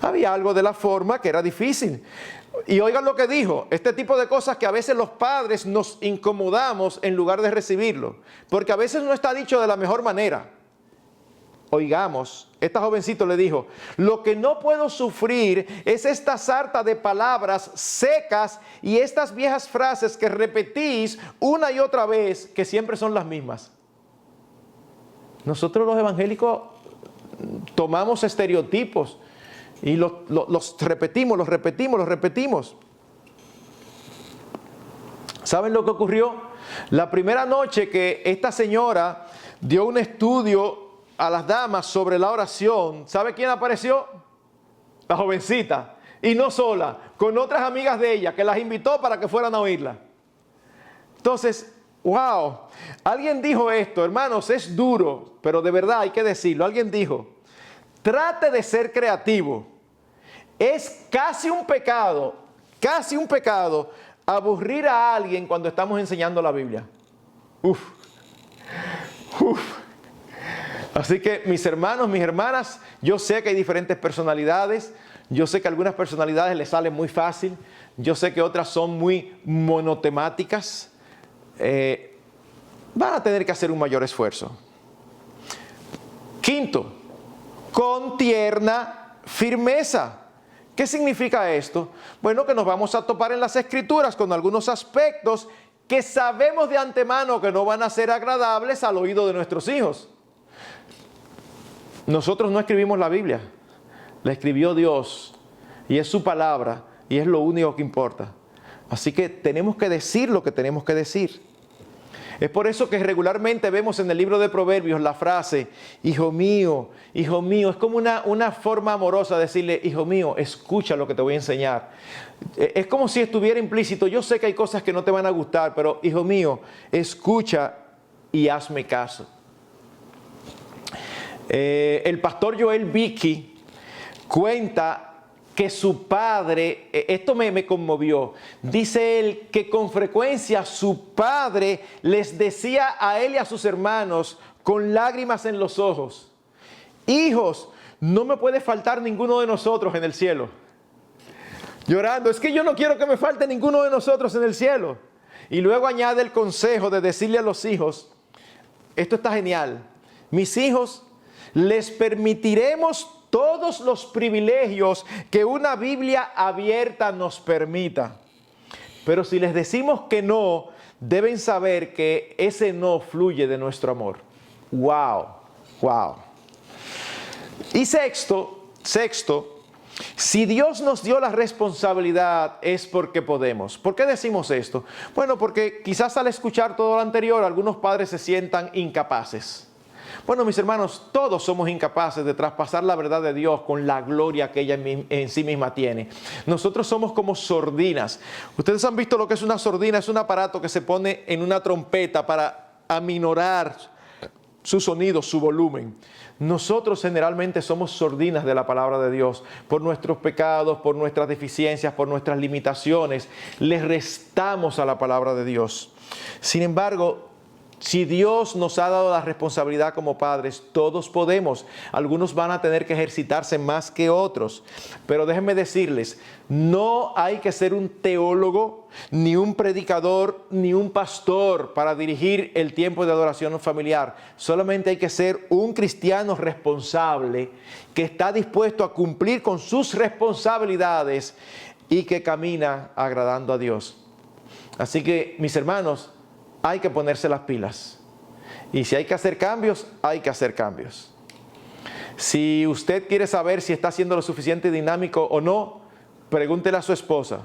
Había algo de la forma que era difícil. Y oigan lo que dijo: este tipo de cosas que a veces los padres nos incomodamos en lugar de recibirlo, porque a veces no está dicho de la mejor manera. Oigamos, esta jovencita le dijo: lo que no puedo sufrir es esta sarta de palabras secas y estas viejas frases que repetís una y otra vez, que siempre son las mismas. Nosotros los evangélicos tomamos estereotipos y los repetimos. ¿Saben lo que ocurrió? La primera noche que esta señora dio un estudio a las damas sobre la oración, ¿sabe quién apareció? La jovencita. Y no sola, con otras amigas de ella, que las invitó para que fueran a oírla. Entonces, wow, alguien dijo esto, hermanos, es duro, pero de verdad hay que decirlo. Alguien dijo: trate de ser creativo. Es casi un pecado aburrir a alguien cuando estamos enseñando la Biblia. Así que mis hermanos, mis hermanas, yo sé que hay diferentes personalidades. Yo sé que algunas personalidades les salen muy fácil. Yo sé que otras son muy monotemáticas. Van a tener que hacer un mayor esfuerzo. Quinto, con tierna firmeza. ¿Qué significa esto? Bueno, que nos vamos a topar en las Escrituras con algunos aspectos que sabemos de antemano que no van a ser agradables al oído de nuestros hijos. Nosotros no escribimos la Biblia, la escribió Dios y es su palabra y es lo único que importa. Así que tenemos que decir lo que tenemos que decir. Es por eso que regularmente vemos en el libro de Proverbios la frase: hijo mío, es como una forma amorosa de decirle: hijo mío, escucha lo que te voy a enseñar. Es como si estuviera implícito: yo sé que hay cosas que no te van a gustar, pero hijo mío, escucha y hazme caso. El pastor Joel Beeke cuenta que su padre, esto me conmovió, dice él que con frecuencia su padre les decía a él y a sus hermanos con lágrimas en los ojos: hijos, no me puede faltar ninguno de nosotros en el cielo. Llorando: es que yo no quiero que me falte ninguno de nosotros en el cielo. Y luego añade el consejo de decirle a los hijos, esto está genial: mis hijos, les permitiremos todos los privilegios que una Biblia abierta nos permita. Pero si les decimos que no, deben saber que ese no fluye de nuestro amor. ¡Wow! ¡Wow! Y sexto, si Dios nos dio la responsabilidad es porque podemos. ¿Por qué decimos esto? Bueno, porque quizás al escuchar todo lo anterior, algunos padres se sientan incapaces. Bueno, mis hermanos, todos somos incapaces de traspasar la verdad de Dios con la gloria que ella en sí misma tiene. Nosotros somos como sordinas. Ustedes han visto lo que es una sordina. Es un aparato que se pone en una trompeta para aminorar su sonido, su volumen. Nosotros generalmente somos sordinas de la palabra de Dios. Por nuestros pecados, por nuestras deficiencias, por nuestras limitaciones, le restamos a la palabra de Dios. Sin embargo, si Dios nos ha dado la responsabilidad como padres, todos podemos. Algunos van a tener que ejercitarse más que otros. Pero déjenme decirles, no hay que ser un teólogo, ni un predicador, ni un pastor para dirigir el tiempo de adoración familiar. Solamente hay que ser un cristiano responsable que está dispuesto a cumplir con sus responsabilidades y que camina agradando a Dios. Así que, mis hermanos, hay que ponerse las pilas. Y si hay que hacer cambios, hay que hacer cambios. Si usted quiere saber si está siendo lo suficiente dinámico o no, pregúntele a su esposa.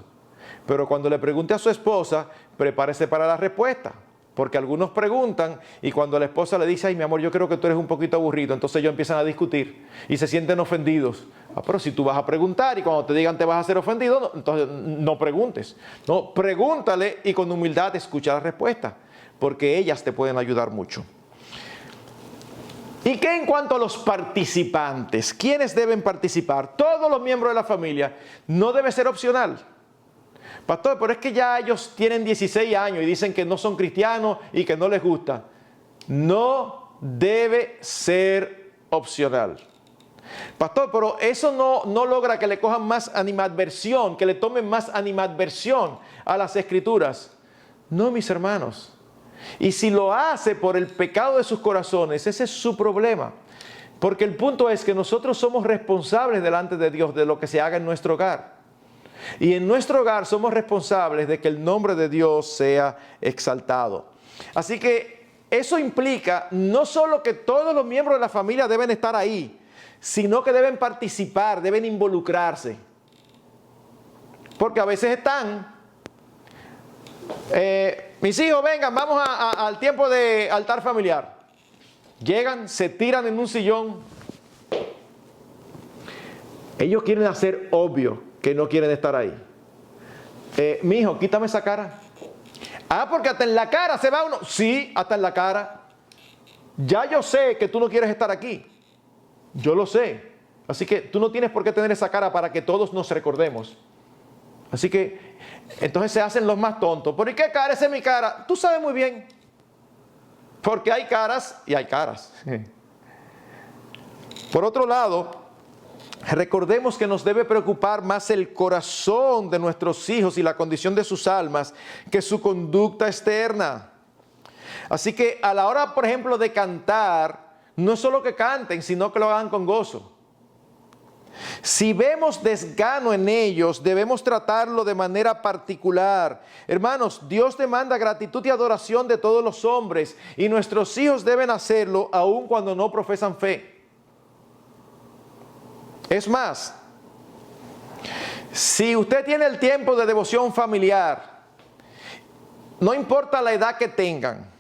Pero cuando le pregunte a su esposa, prepárese para la respuesta. Porque algunos preguntan y cuando la esposa le dice, ay, mi amor, yo creo que tú eres un poquito aburrido, entonces ellos empiezan a discutir y se sienten ofendidos. Pero si tú vas a preguntar y cuando te digan te vas a ser ofendido, no, entonces no preguntes. No, pregúntale y con humildad escucha la respuesta, porque ellas te pueden ayudar mucho. ¿Y qué en cuanto a los participantes? ¿Quiénes deben participar? Todos los miembros de la familia. No debe ser opcional. Pastor, pero es que ya ellos tienen 16 años y dicen que no son cristianos y que no les gusta. No debe ser opcional. Pastor, pero eso no logra que le cojan más animadversión, que le tomen más animadversión a las escrituras. No, mis hermanos. Y si lo hace por el pecado de sus corazones, ese es su problema. Porque el punto es que nosotros somos responsables delante de Dios de lo que se haga en nuestro hogar. Y en nuestro hogar somos responsables de que el nombre de Dios sea exaltado. Así que eso implica no solo que todos los miembros de la familia deben estar ahí, sino que deben participar, deben involucrarse. Porque a veces están, mis hijos, vengan, vamos al tiempo de altar familiar. Llegan, se tiran en un sillón. Ellos quieren hacer obvio que no quieren estar ahí. Mi hijo, quítame esa cara. Porque hasta en la cara se va uno. Sí, hasta en la cara. Ya yo sé que tú no quieres estar aquí. Yo lo sé. Así que tú no tienes por qué tener esa cara para que todos nos recordemos. Así que entonces se hacen los más tontos. ¿Por qué cara? Esa es mi cara. Tú sabes muy bien. Porque hay caras y hay caras. Por otro lado, recordemos que nos debe preocupar más el corazón de nuestros hijos y la condición de sus almas que su conducta externa. Así que a la hora, por ejemplo, de cantar, no es solo que canten, sino que lo hagan con gozo. Si vemos desgano en ellos, debemos tratarlo de manera particular. Hermanos, Dios demanda gratitud y adoración de todos los hombres y nuestros hijos deben hacerlo aun cuando no profesan fe. Es más, si usted tiene el tiempo de devoción familiar, no importa la edad que tengan,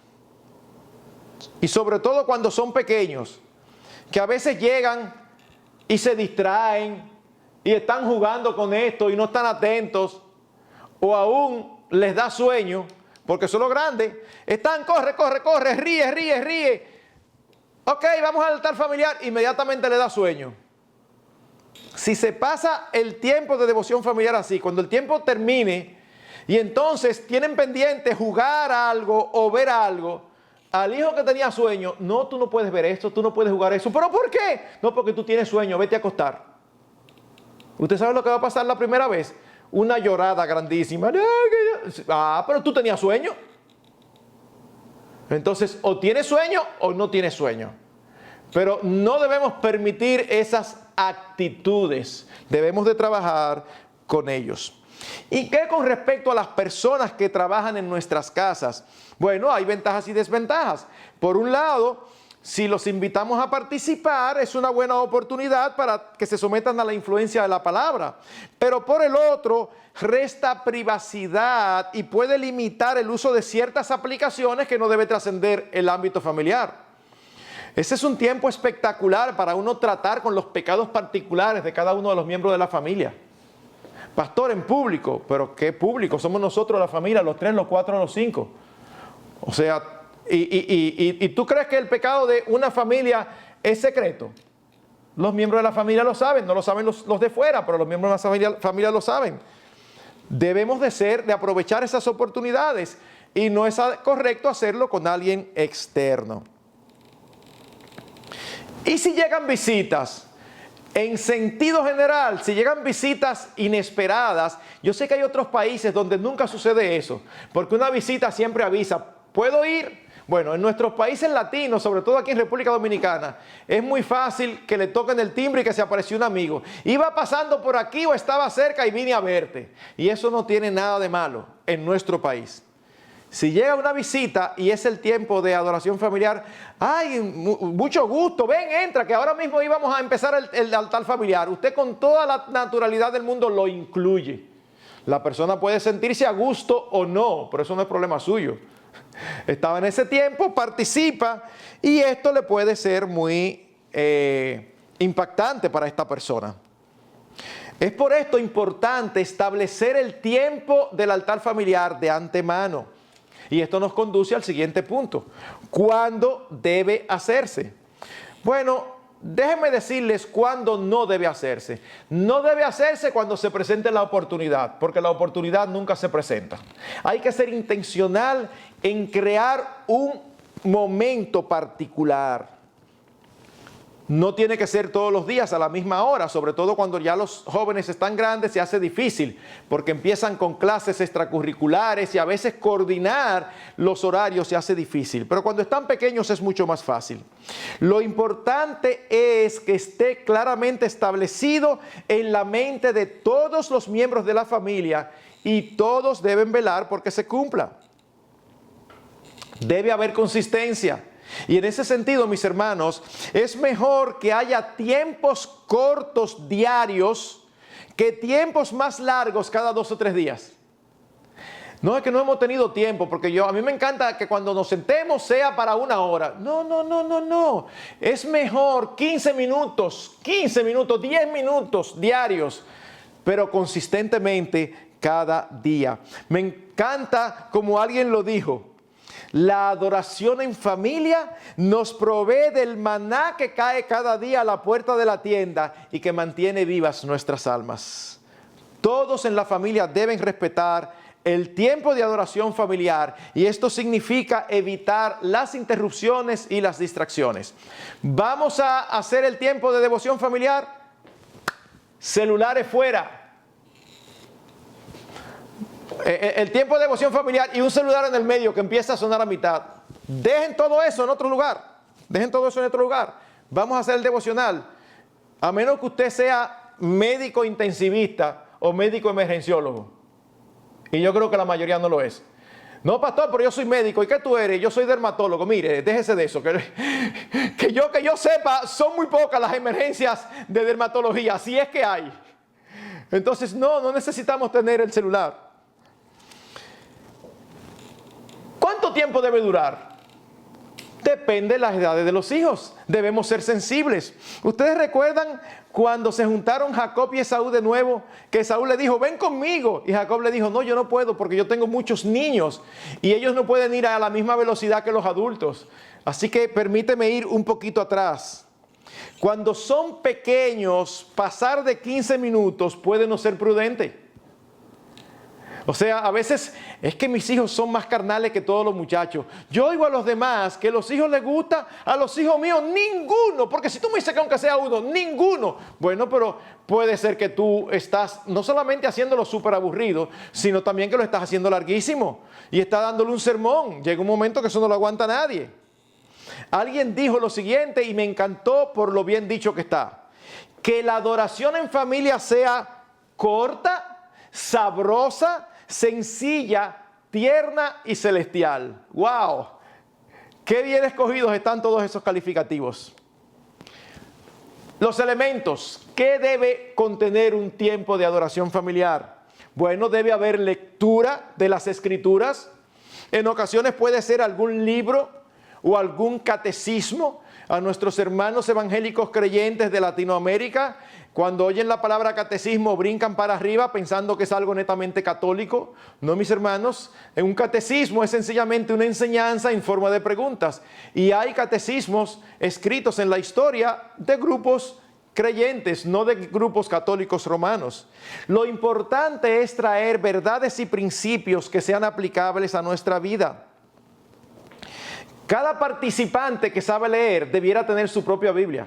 y sobre todo cuando son pequeños, que a veces llegan y se distraen y están jugando con esto y no están atentos, o aún les da sueño, porque son los grandes, están, corre, ríe. Ok, vamos al altar familiar, inmediatamente le da sueño. Si se pasa el tiempo de devoción familiar así, cuando el tiempo termine y entonces tienen pendiente jugar algo o ver algo, al hijo que tenía sueño, no, tú no puedes ver esto, tú no puedes jugar eso. ¿Pero por qué? No, porque tú tienes sueño, vete a acostar. ¿Usted sabe lo que va a pasar la primera vez? Una llorada grandísima. Pero tú tenías sueño. Entonces, o tienes sueño o no tienes sueño. Pero no debemos permitir esas actitudes. Debemos de trabajar con ellos. ¿Y qué con respecto a las personas que trabajan en nuestras casas? Bueno, hay ventajas y desventajas. Por un lado, si los invitamos a participar, es una buena oportunidad para que se sometan a la influencia de la palabra. Pero por el otro, resta privacidad y puede limitar el uso de ciertas aplicaciones que no debe trascender el ámbito familiar. Ese es un tiempo espectacular para uno tratar con los pecados particulares de cada uno de los miembros de la familia. Pastor, en público, pero ¿qué público? Somos nosotros la familia, los 3, los 4, los 5. O sea, ¿y tú crees que el pecado de una familia es secreto? Los miembros de la familia lo saben, no lo saben los de fuera, pero los miembros de la familia lo saben. Debemos de aprovechar esas oportunidades y no es correcto hacerlo con alguien externo. ¿Y si llegan visitas? En sentido general, si llegan visitas inesperadas, yo sé que hay otros países donde nunca sucede eso, porque una visita siempre avisa, ¿puedo ir? Bueno, en nuestros países latinos, sobre todo aquí en República Dominicana, es muy fácil que le toquen el timbre y que se apareció un amigo. Iba pasando por aquí o estaba cerca y vine a verte. Y eso no tiene nada de malo en nuestro país. Si llega una visita y es el tiempo de adoración familiar, ¡ay, mucho gusto! Ven, entra, que ahora mismo íbamos a empezar el altar familiar. Usted con toda la naturalidad del mundo lo incluye. La persona puede sentirse a gusto o no, pero eso no es problema suyo. Estaba en ese tiempo, participa y esto le puede ser muy impactante para esta persona. Es por esto importante establecer el tiempo del altar familiar de antemano. Y esto nos conduce al siguiente punto. ¿Cuándo debe hacerse? Bueno, déjenme decirles cuándo no debe hacerse. No debe hacerse cuando se presente la oportunidad, porque la oportunidad nunca se presenta. Hay que ser intencional en crear un momento particular. No tiene que ser todos los días a la misma hora, sobre todo cuando ya los jóvenes están grandes se hace difícil, porque empiezan con clases extracurriculares y a veces coordinar los horarios se hace difícil. Pero cuando están pequeños es mucho más fácil. Lo importante es que esté claramente establecido en la mente de todos los miembros de la familia y todos deben velar porque se cumpla. Debe haber consistencia. Y en ese sentido, mis hermanos, es mejor que haya tiempos cortos diarios que tiempos más largos cada 2 o 3 días. No es que no hemos tenido tiempo, porque a mí me encanta que cuando nos sentemos sea para 1 hora. No. Es mejor 15 minutos, 10 minutos diarios, pero consistentemente cada día. Me encanta como alguien lo dijo. La adoración en familia nos provee del maná que cae cada día a la puerta de la tienda y que mantiene vivas nuestras almas. Todos en la familia deben respetar el tiempo de adoración familiar y esto significa evitar las interrupciones y las distracciones. Vamos a hacer el tiempo de devoción familiar. Celulares fuera. El tiempo de devoción familiar y un celular en el medio que empieza a sonar a mitad. Dejen todo eso en otro lugar. Vamos a hacer el devocional. A menos que usted sea médico intensivista o médico emergenciólogo. Y yo creo que la mayoría no lo es. No, pastor, pero yo soy médico. ¿Y qué tú eres? Yo soy dermatólogo. Mire, déjese de eso. Que yo sepa, son muy pocas las emergencias de dermatología, si es que hay. Entonces, no necesitamos tener el celular. ¿Cuánto tiempo debe durar? Depende de las edades de los hijos. Debemos ser sensibles. ¿Ustedes recuerdan cuando se juntaron Jacob y Esaú de nuevo? Que Esaú le dijo, ven conmigo. Y Jacob le dijo, no, yo no puedo porque yo tengo muchos niños. Y ellos no pueden ir a la misma velocidad que los adultos. Así que permíteme ir un poquito atrás. Cuando son pequeños, pasar de 15 minutos puede no ser prudente. O sea, a veces es que mis hijos son más carnales que todos los muchachos. Yo oigo a los demás que los hijos les gusta, a los hijos míos ninguno. Porque si tú me dices que aunque sea uno, ninguno. Bueno, pero puede ser que tú estás no solamente haciéndolo súper aburrido, sino también que lo estás haciendo larguísimo. Y estás dándole un sermón. Llega un momento que eso no lo aguanta nadie. alguien dijo lo siguiente y me encantó por lo bien dicho que está. Que la adoración en familia sea corta, sabrosa, sencilla, tierna y celestial. ¡Wow! Qué bien escogidos están todos esos calificativos. Los elementos. ¿Qué debe contener un tiempo de adoración familiar? Bueno, debe haber lectura de las Escrituras. En ocasiones puede ser algún libro o algún catecismo. A nuestros hermanos evangélicos creyentes de Latinoamérica, cuando oyen la palabra catecismo, brincan para arriba pensando que es algo netamente católico. No, mis hermanos, un catecismo es sencillamente una enseñanza en forma de preguntas. Y hay catecismos escritos en la historia de grupos creyentes, no de grupos católicos romanos. Lo importante es traer verdades y principios que sean aplicables a nuestra vida. Cada participante que sabe leer debiera tener su propia Biblia.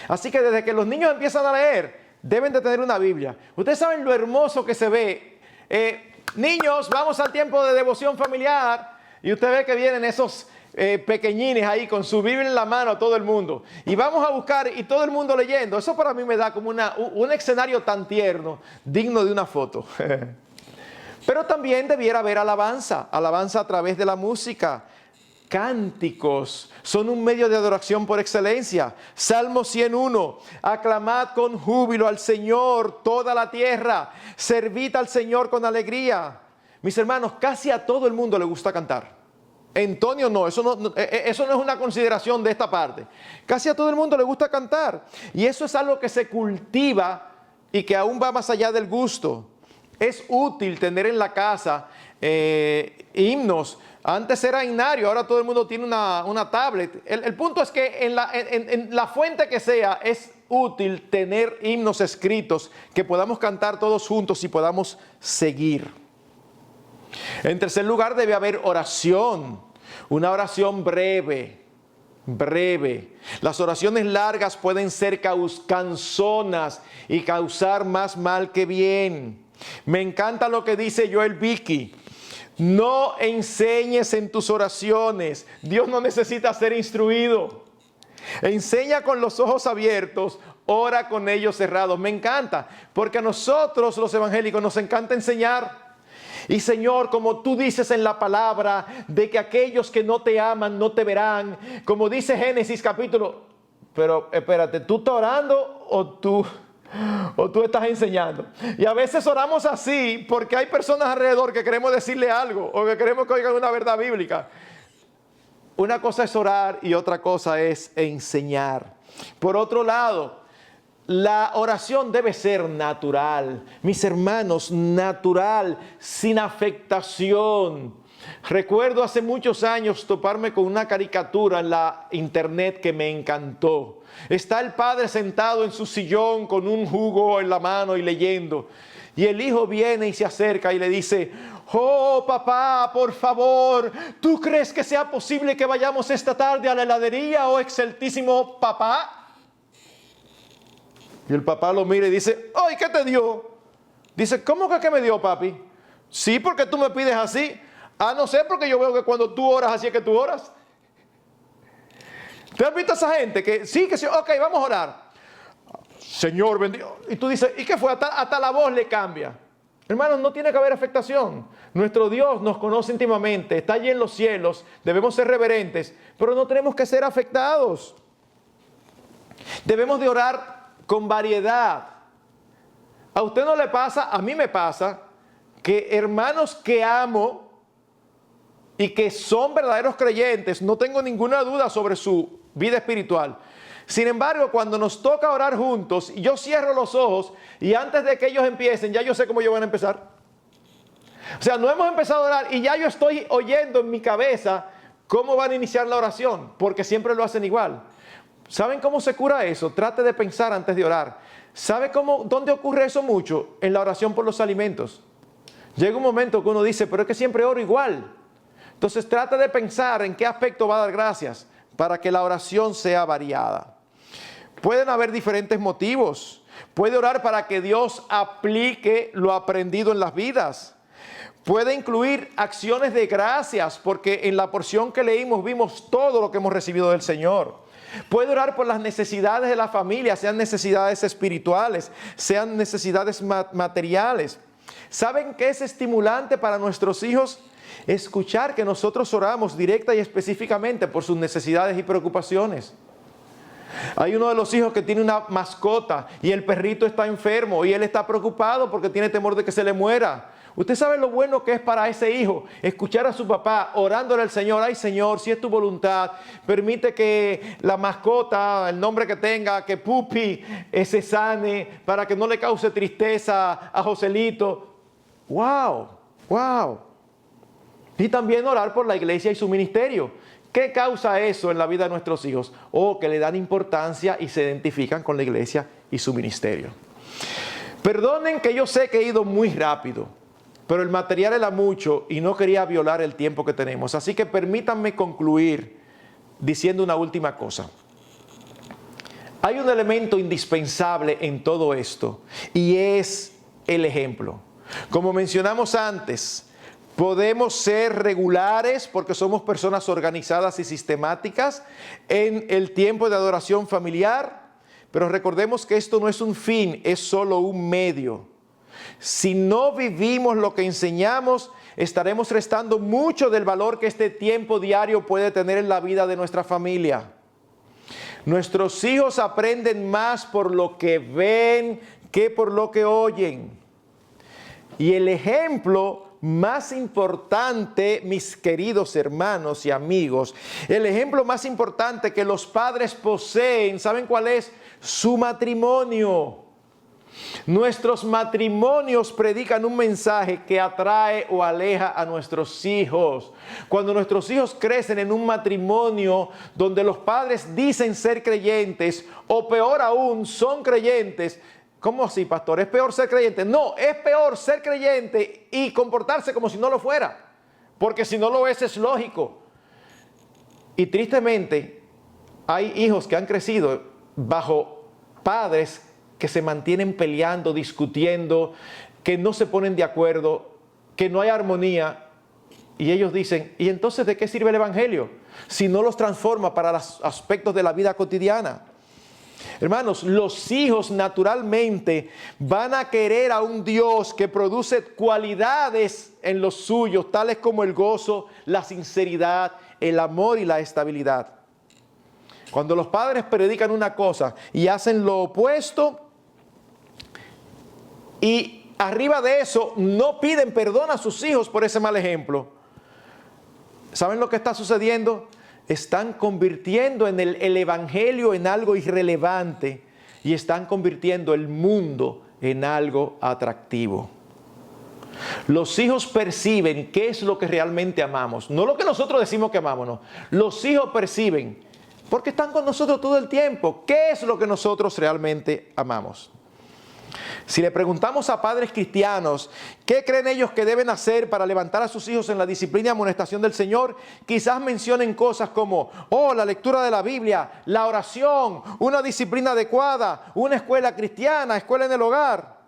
Así que desde que los niños empiezan a leer, deben de tener una Biblia. Ustedes saben lo hermoso que se ve. Niños, vamos al tiempo de devoción familiar. Y usted ve que vienen esos pequeñines ahí con su Biblia en la mano a todo el mundo. Y vamos a buscar y todo el mundo leyendo. Eso para mí me da como un escenario tan tierno, digno de una foto. Pero también debiera haber alabanza a través de la música. Cánticos son un medio de adoración por excelencia. Salmo 101, aclamad con júbilo al Señor toda la tierra, servid al Señor con alegría. Mis hermanos, casi a todo el mundo le gusta cantar. Antonio no, eso no es una consideración de esta parte. Casi a todo el mundo le gusta cantar. Y eso es algo que se cultiva y que aún va más allá del gusto. Es útil tener en la casa himnos. Antes era himnario, ahora todo el mundo tiene una tablet. El punto es que en la fuente que sea, es útil tener himnos escritos que podamos cantar todos juntos y podamos seguir. En tercer lugar, debe haber oración, una oración breve. Las oraciones largas pueden ser cansonas y causar más mal que bien. Me encanta lo que dice Joel Vicky. No enseñes en tus oraciones. Dios no necesita ser instruido. Enseña con los ojos abiertos, ora con ellos cerrados. Me encanta, porque a nosotros los evangélicos nos encanta enseñar. Y Señor, como tú dices en la palabra, de que aquellos que no te aman no te verán. Como dice Génesis capítulo. Pero espérate, ¿tú estás orando o tú estás enseñando? Y a veces oramos así porque hay personas alrededor que queremos decirle algo o que queremos que oigan una verdad bíblica. Una cosa es orar y otra cosa es enseñar. Por otro lado, la oración debe ser natural. Mis hermanos, natural, sin afectación. Recuerdo hace muchos años toparme con una caricatura en la internet que me encantó. Está el padre sentado en su sillón con un jugo en la mano y leyendo. Y el hijo viene y se acerca y le dice: oh papá, por favor, ¿tú crees que sea posible que vayamos esta tarde a la heladería, oh excelentísimo papá? Y el papá lo mira y dice: ¡ay, qué te dio! Dice: ¿cómo que qué me dio, papi? Sí, porque tú me pides así. Ah, no sé, porque yo veo que cuando tú oras, así es que tú oras. ¿Te has visto a esa gente que sí, ok, vamos a orar? Señor, bendigo. Y tú dices: ¿y qué fue? Hasta la voz le cambia. Hermanos, no tiene que haber afectación. Nuestro Dios nos conoce íntimamente, está allí en los cielos, debemos ser reverentes, pero no tenemos que ser afectados. Debemos de orar con variedad. ¿A usted no le pasa? A mí me pasa que hermanos que amo y que son verdaderos creyentes, no tengo ninguna duda sobre su vida espiritual. Sin embargo, cuando nos toca orar juntos, yo cierro los ojos y antes de que ellos empiecen, ya yo sé cómo ellos van a empezar. O sea, no hemos empezado a orar y ya yo estoy oyendo en mi cabeza cómo van a iniciar la oración, porque siempre lo hacen igual. ¿Saben cómo se cura eso? Trate de pensar antes de orar. ¿Sabe dónde ocurre eso mucho? En la oración por los alimentos. Llega un momento que uno dice: pero es que siempre oro igual. Entonces trate de pensar en qué aspecto va a dar gracias para que la oración sea variada. Pueden haber diferentes motivos. Puede orar para que Dios aplique lo aprendido en las vidas. Puede incluir acciones de gracias, porque en la porción que leímos vimos todo lo que hemos recibido del Señor. Puede orar por las necesidades de la familia, sean necesidades espirituales, sean necesidades materiales. ¿Saben qué es estimulante para nuestros hijos? Escuchar que nosotros oramos directa y específicamente por sus necesidades y preocupaciones. Hay uno de los hijos que tiene una mascota y el perrito está enfermo y él está preocupado porque tiene temor de que se le muera. Usted sabe lo bueno que es para ese hijo escuchar a su papá orándole al Señor: ay Señor, si es tu voluntad, permite que la mascota, el nombre que tenga, que Pupi se sane para que no le cause tristeza a Joselito. ¡Wow! ¡Wow! Y también orar por la iglesia y su ministerio. ¿Qué causa eso en la vida de nuestros hijos? Que le dan importancia y se identifican con la iglesia y su ministerio. Perdonen que yo sé que he ido muy rápido, pero el material era mucho y no quería violar el tiempo que tenemos. Así que permítanme concluir diciendo una última cosa. Hay un elemento indispensable en todo esto y es el ejemplo. Como mencionamos antes, podemos ser regulares porque somos personas organizadas y sistemáticas en el tiempo de adoración familiar, pero recordemos que esto no es un fin, es solo un medio. Si no vivimos lo que enseñamos, estaremos restando mucho del valor que este tiempo diario puede tener en la vida de nuestra familia. Nuestros hijos aprenden más por lo que ven que por lo que oyen. Y el ejemplo más importante, mis queridos hermanos y amigos, el ejemplo más importante que los padres poseen, ¿saben cuál es? Su matrimonio. Nuestros matrimonios predican un mensaje que atrae o aleja a nuestros hijos. Cuando nuestros hijos crecen en un matrimonio donde los padres dicen ser creyentes, o peor aún, son creyentes. ¿Cómo así, pastor? ¿Es peor ser creyente? No, es peor ser creyente y comportarse como si no lo fuera. Porque si no lo es lógico. Y tristemente, hay hijos que han crecido bajo padres que se mantienen peleando, discutiendo, que no se ponen de acuerdo, que no hay armonía. Y ellos dicen: ¿y entonces de qué sirve el evangelio si no los transforma para los aspectos de la vida cotidiana? Hermanos, los hijos naturalmente van a querer a un Dios que produce cualidades en los suyos, tales como el gozo, la sinceridad, el amor y la estabilidad. Cuando los padres predican una cosa y hacen lo opuesto, y arriba de eso no piden perdón a sus hijos por ese mal ejemplo, ¿saben lo que está sucediendo? Están convirtiendo el evangelio en algo irrelevante y están convirtiendo el mundo en algo atractivo. Los hijos perciben qué es lo que realmente amamos, no lo que nosotros decimos que amamos, no. Los hijos perciben, porque están con nosotros todo el tiempo, qué es lo que nosotros realmente amamos. Si le preguntamos a padres cristianos qué creen ellos que deben hacer para levantar a sus hijos en la disciplina y amonestación del Señor, quizás mencionen cosas como: la lectura de la Biblia, la oración, una disciplina adecuada, una escuela cristiana, escuela en el hogar.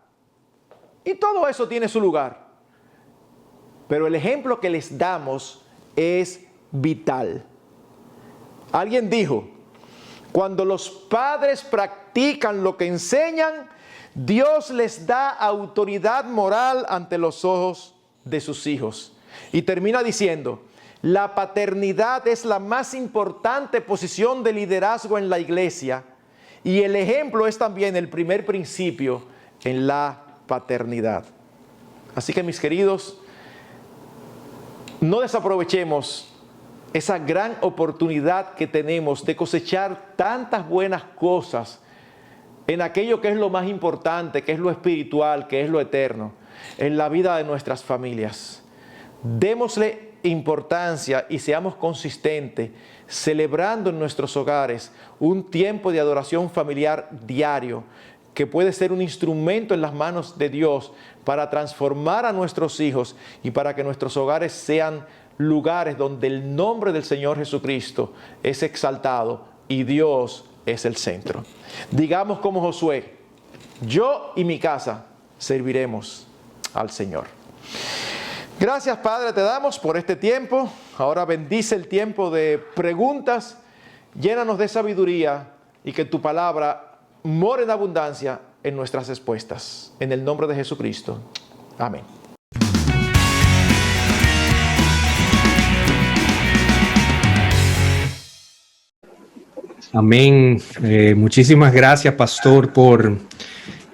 Y todo eso tiene su lugar. Pero el ejemplo que les damos es vital. Alguien dijo: cuando los padres practican lo que enseñan, Dios les da autoridad moral ante los ojos de sus hijos. Y termina diciendo: la paternidad es la más importante posición de liderazgo en la iglesia, y el ejemplo es también el primer principio en la paternidad. Así que, mis queridos, no desaprovechemos esa gran oportunidad que tenemos de cosechar tantas buenas cosas en aquello que es lo más importante, que es lo espiritual, que es lo eterno, en la vida de nuestras familias. Démosle importancia y seamos consistentes, celebrando en nuestros hogares un tiempo de adoración familiar diario, que puede ser un instrumento en las manos de Dios para transformar a nuestros hijos y para que nuestros hogares sean lugares donde el nombre del Señor Jesucristo es exaltado y Dios es el centro. Digamos como Josué: yo y mi casa serviremos al Señor. Gracias, Padre, te damos por este tiempo. Ahora bendice el tiempo de preguntas. Llénanos de sabiduría y que tu palabra more en abundancia en nuestras respuestas. En el nombre de Jesucristo. Amén. Amén. Muchísimas gracias, pastor, por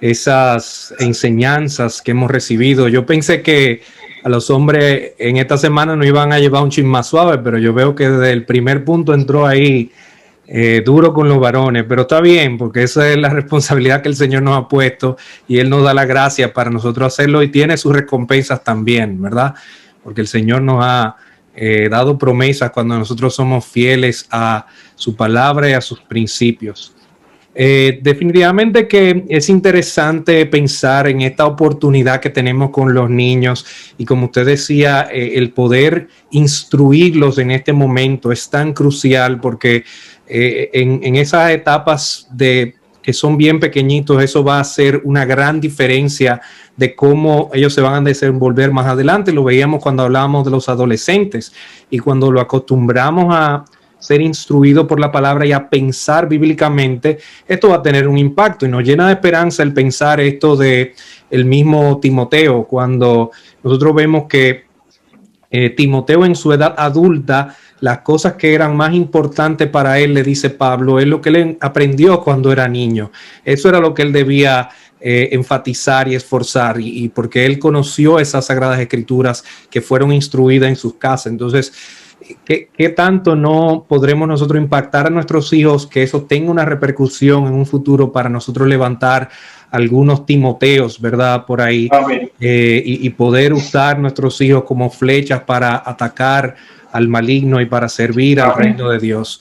esas enseñanzas que hemos recibido. Yo pensé que a los hombres en esta semana nos iban a llevar un chin más suave, pero yo veo que desde el primer punto entró ahí duro con los varones, pero está bien, porque esa es la responsabilidad que el Señor nos ha puesto y Él nos da la gracia para nosotros hacerlo y tiene sus recompensas también, ¿verdad? Porque el Señor nos ha dado promesas cuando nosotros somos fieles a su palabra y a sus principios. Definitivamente que es interesante pensar en esta oportunidad que tenemos con los niños y como usted decía, el poder instruirlos en este momento es tan crucial porque en esas etapas que son bien pequeñitos, eso va a hacer una gran diferencia de cómo ellos se van a desenvolver más adelante. Lo veíamos cuando hablábamos de los adolescentes y cuando lo acostumbramos a ser instruido por la palabra y a pensar bíblicamente, esto va a tener un impacto y nos llena de esperanza el pensar esto de el mismo Timoteo, cuando nosotros vemos que Timoteo en su edad adulta, las cosas que eran más importantes para él, le dice Pablo, es lo que él aprendió cuando era niño. Eso era lo que él debía enfatizar y esforzar y porque él conoció esas sagradas escrituras que fueron instruidas en sus casas. Entonces, ¿qué tanto no podremos nosotros impactar a nuestros hijos que eso tenga una repercusión en un futuro para nosotros levantar algunos Timoteos, ¿verdad? Por ahí y poder usar nuestros hijos como flechas para atacar al maligno y para servir al reino de Dios.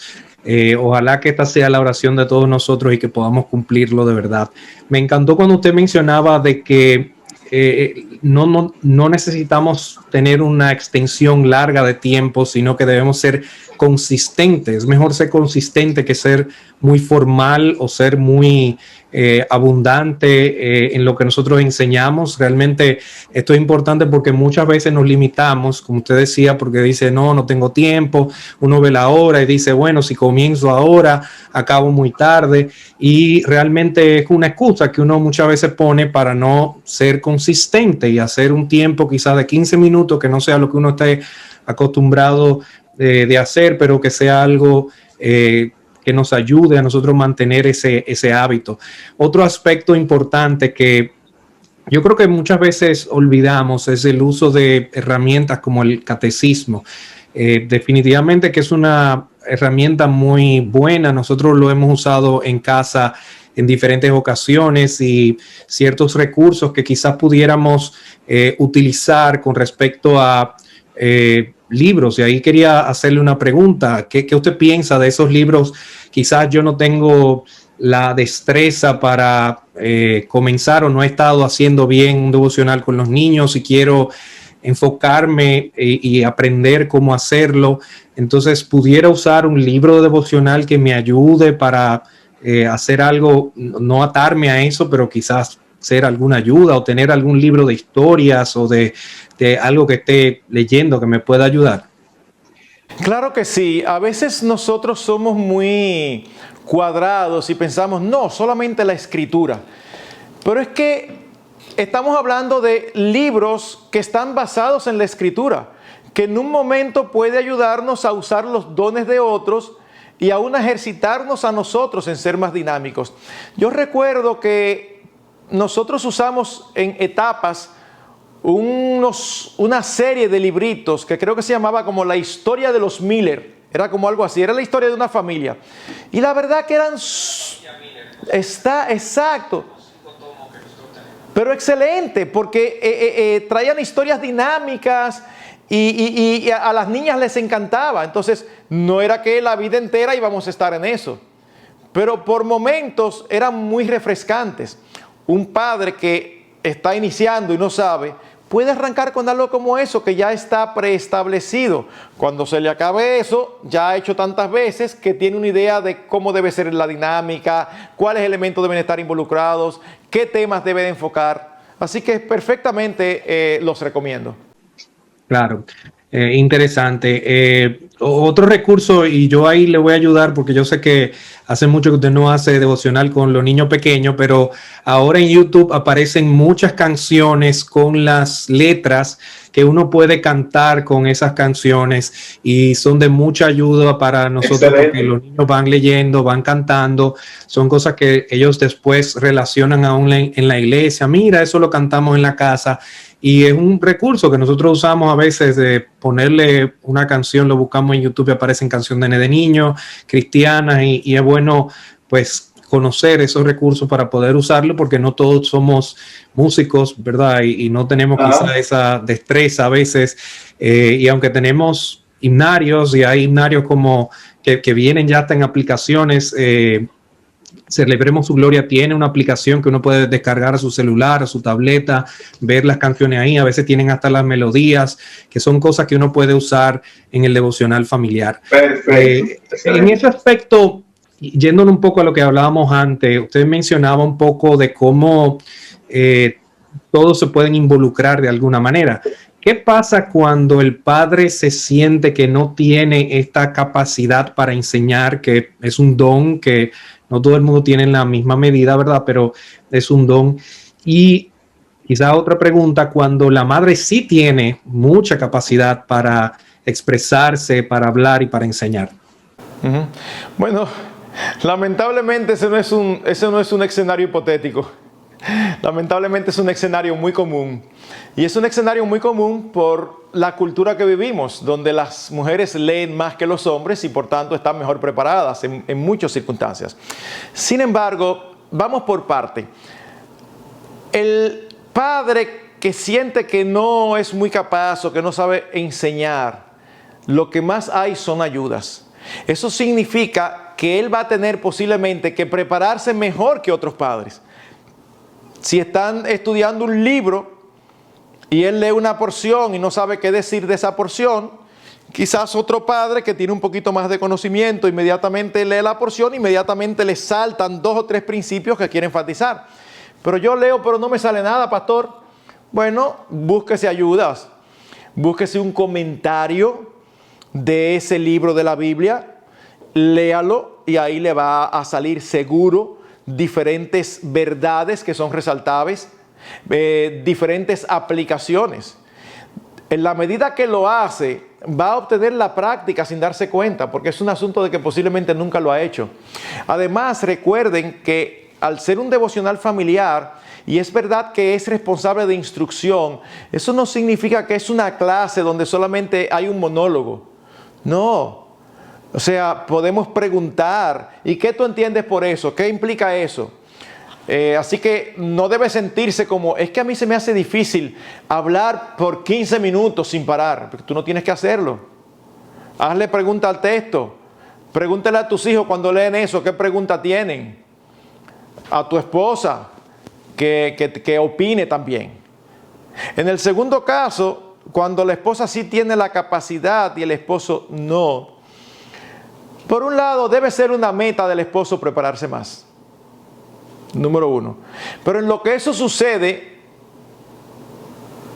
Ojalá que esta sea la oración de todos nosotros y que podamos cumplirlo de verdad. Me encantó cuando usted mencionaba de que no necesitamos tener una extensión larga de tiempo, sino que debemos ser consistentes. Es mejor ser consistente que ser muy formal o ser muy abundante en lo que nosotros enseñamos. Realmente esto es importante porque muchas veces nos limitamos, como usted decía, porque dice, no tengo tiempo. Uno ve la hora y dice, bueno, si comienzo ahora, acabo muy tarde. Y realmente es una excusa que uno muchas veces pone para no ser consistente y hacer un tiempo quizás de 15 minutos, que no sea lo que uno esté acostumbrado de hacer, pero que sea algo que nos ayude a nosotros mantener ese hábito. Otro aspecto importante que yo creo que muchas veces olvidamos es el uso de herramientas como el catecismo. Definitivamente que es una herramienta muy buena. Nosotros lo hemos usado en casa en diferentes ocasiones y ciertos recursos que quizás pudiéramos utilizar con respecto a libros. Y ahí quería hacerle una pregunta. ¿Qué usted piensa de esos libros? Quizás yo no tengo la destreza para comenzar o no he estado haciendo bien un devocional con los niños y quiero enfocarme y aprender cómo hacerlo. Entonces, pudiera usar un libro de devocional que me ayude para hacer algo, no atarme a eso, pero quizás ser alguna ayuda o tener algún libro de historias o de algo que esté leyendo que me pueda ayudar. Claro que sí. A veces nosotros somos muy cuadrados y pensamos, no, solamente la escritura. Pero es que estamos hablando de libros que están basados en la escritura, que en un momento puede ayudarnos a usar los dones de otros y aún ejercitarnos a nosotros en ser más dinámicos. Yo recuerdo que nosotros usamos en etapas una serie de libritos que creo que se llamaba como la historia de los Miller. Era como algo así, era la historia de una familia. Y la verdad que eran... Exacto. Pero excelente, porque traían historias dinámicas y a las niñas les encantaba. Entonces, no era que la vida entera íbamos a estar en eso. Pero por momentos eran muy refrescantes. Un padre que está iniciando y no sabe, puede arrancar con algo como eso que ya está preestablecido. Cuando se le acabe eso, ya ha hecho tantas veces que tiene una idea de cómo debe ser la dinámica, cuáles elementos deben estar involucrados, qué temas debe de enfocar. Así que perfectamente los recomiendo. Claro, interesante. Otro recurso, y yo ahí le voy a ayudar porque yo sé que hace mucho que usted no hace devocional con los niños pequeños, pero ahora en YouTube aparecen muchas canciones con las letras que uno puede cantar con esas canciones y son de mucha ayuda para nosotros. Excelente. Porque los niños van leyendo, van cantando, son cosas que ellos después relacionan aún en la iglesia. Mira, eso lo cantamos en la casa. Y es un recurso que nosotros usamos a veces de ponerle una canción, lo buscamos en YouTube y aparecen canciones de niños, cristianas, y es bueno pues conocer esos recursos para poder usarlo, porque no todos somos músicos, ¿verdad? Y no tenemos quizá esa destreza a veces, y aunque tenemos himnarios, y hay himnarios como que vienen ya hasta en aplicaciones, Celebremos su Gloria tiene una aplicación que uno puede descargar a su celular, a su tableta, ver las canciones ahí. A veces tienen hasta las melodías, que son cosas que uno puede usar en el devocional familiar. Perfecto. En ese aspecto, yéndonos un poco a lo que hablábamos antes, usted mencionaba un poco de cómo todos se pueden involucrar de alguna manera. ¿Qué pasa cuando el padre se siente que no tiene esta capacidad para enseñar, que es un don que no todo el mundo tiene en la misma medida, ¿verdad? Pero es un don. Y quizá otra pregunta, cuando la madre sí tiene mucha capacidad para expresarse, para hablar y para enseñar. Bueno, lamentablemente ese no es un escenario hipotético. Lamentablemente es un escenario muy común. Y es un escenario muy común por la cultura que vivimos, donde las mujeres leen más que los hombres y por tanto están mejor preparadas en muchas circunstancias. Sin embargo, vamos por parte. El padre que siente que no es muy capaz o que no sabe enseñar, lo que más hay son ayudas. Eso significa que él va a tener posiblemente que prepararse mejor que otros padres. Si están estudiando un libro y él lee una porción y no sabe qué decir de esa porción, quizás otro padre que tiene un poquito más de conocimiento inmediatamente lee la porción, inmediatamente le saltan 2 o 3 principios que quiere enfatizar. Pero yo leo, pero no me sale nada, pastor. Bueno, búsquese ayudas, búsquese un comentario de ese libro de la Biblia, léalo y ahí le va a salir seguro diferentes verdades que son resaltables, diferentes aplicaciones. En la medida que lo hace, va a obtener la práctica sin darse cuenta, porque es un asunto de que posiblemente nunca lo ha hecho. Además, recuerden que al ser un devocional familiar, y es verdad que es responsable de instrucción, eso no significa que es una clase donde solamente hay un monólogo. No. O sea, podemos preguntar, ¿y qué tú entiendes por eso? ¿Qué implica eso? Así que no debe sentirse como, es que a mí se me hace difícil hablar por 15 minutos sin parar, porque tú no tienes que hacerlo. Hazle pregunta al texto. Pregúntale a tus hijos cuando leen eso, ¿qué pregunta tienen? A tu esposa, que opine también. En el segundo caso, cuando la esposa sí tiene la capacidad y el esposo no, por un lado, debe ser una meta del esposo prepararse más. Número 1. Pero en lo que eso sucede,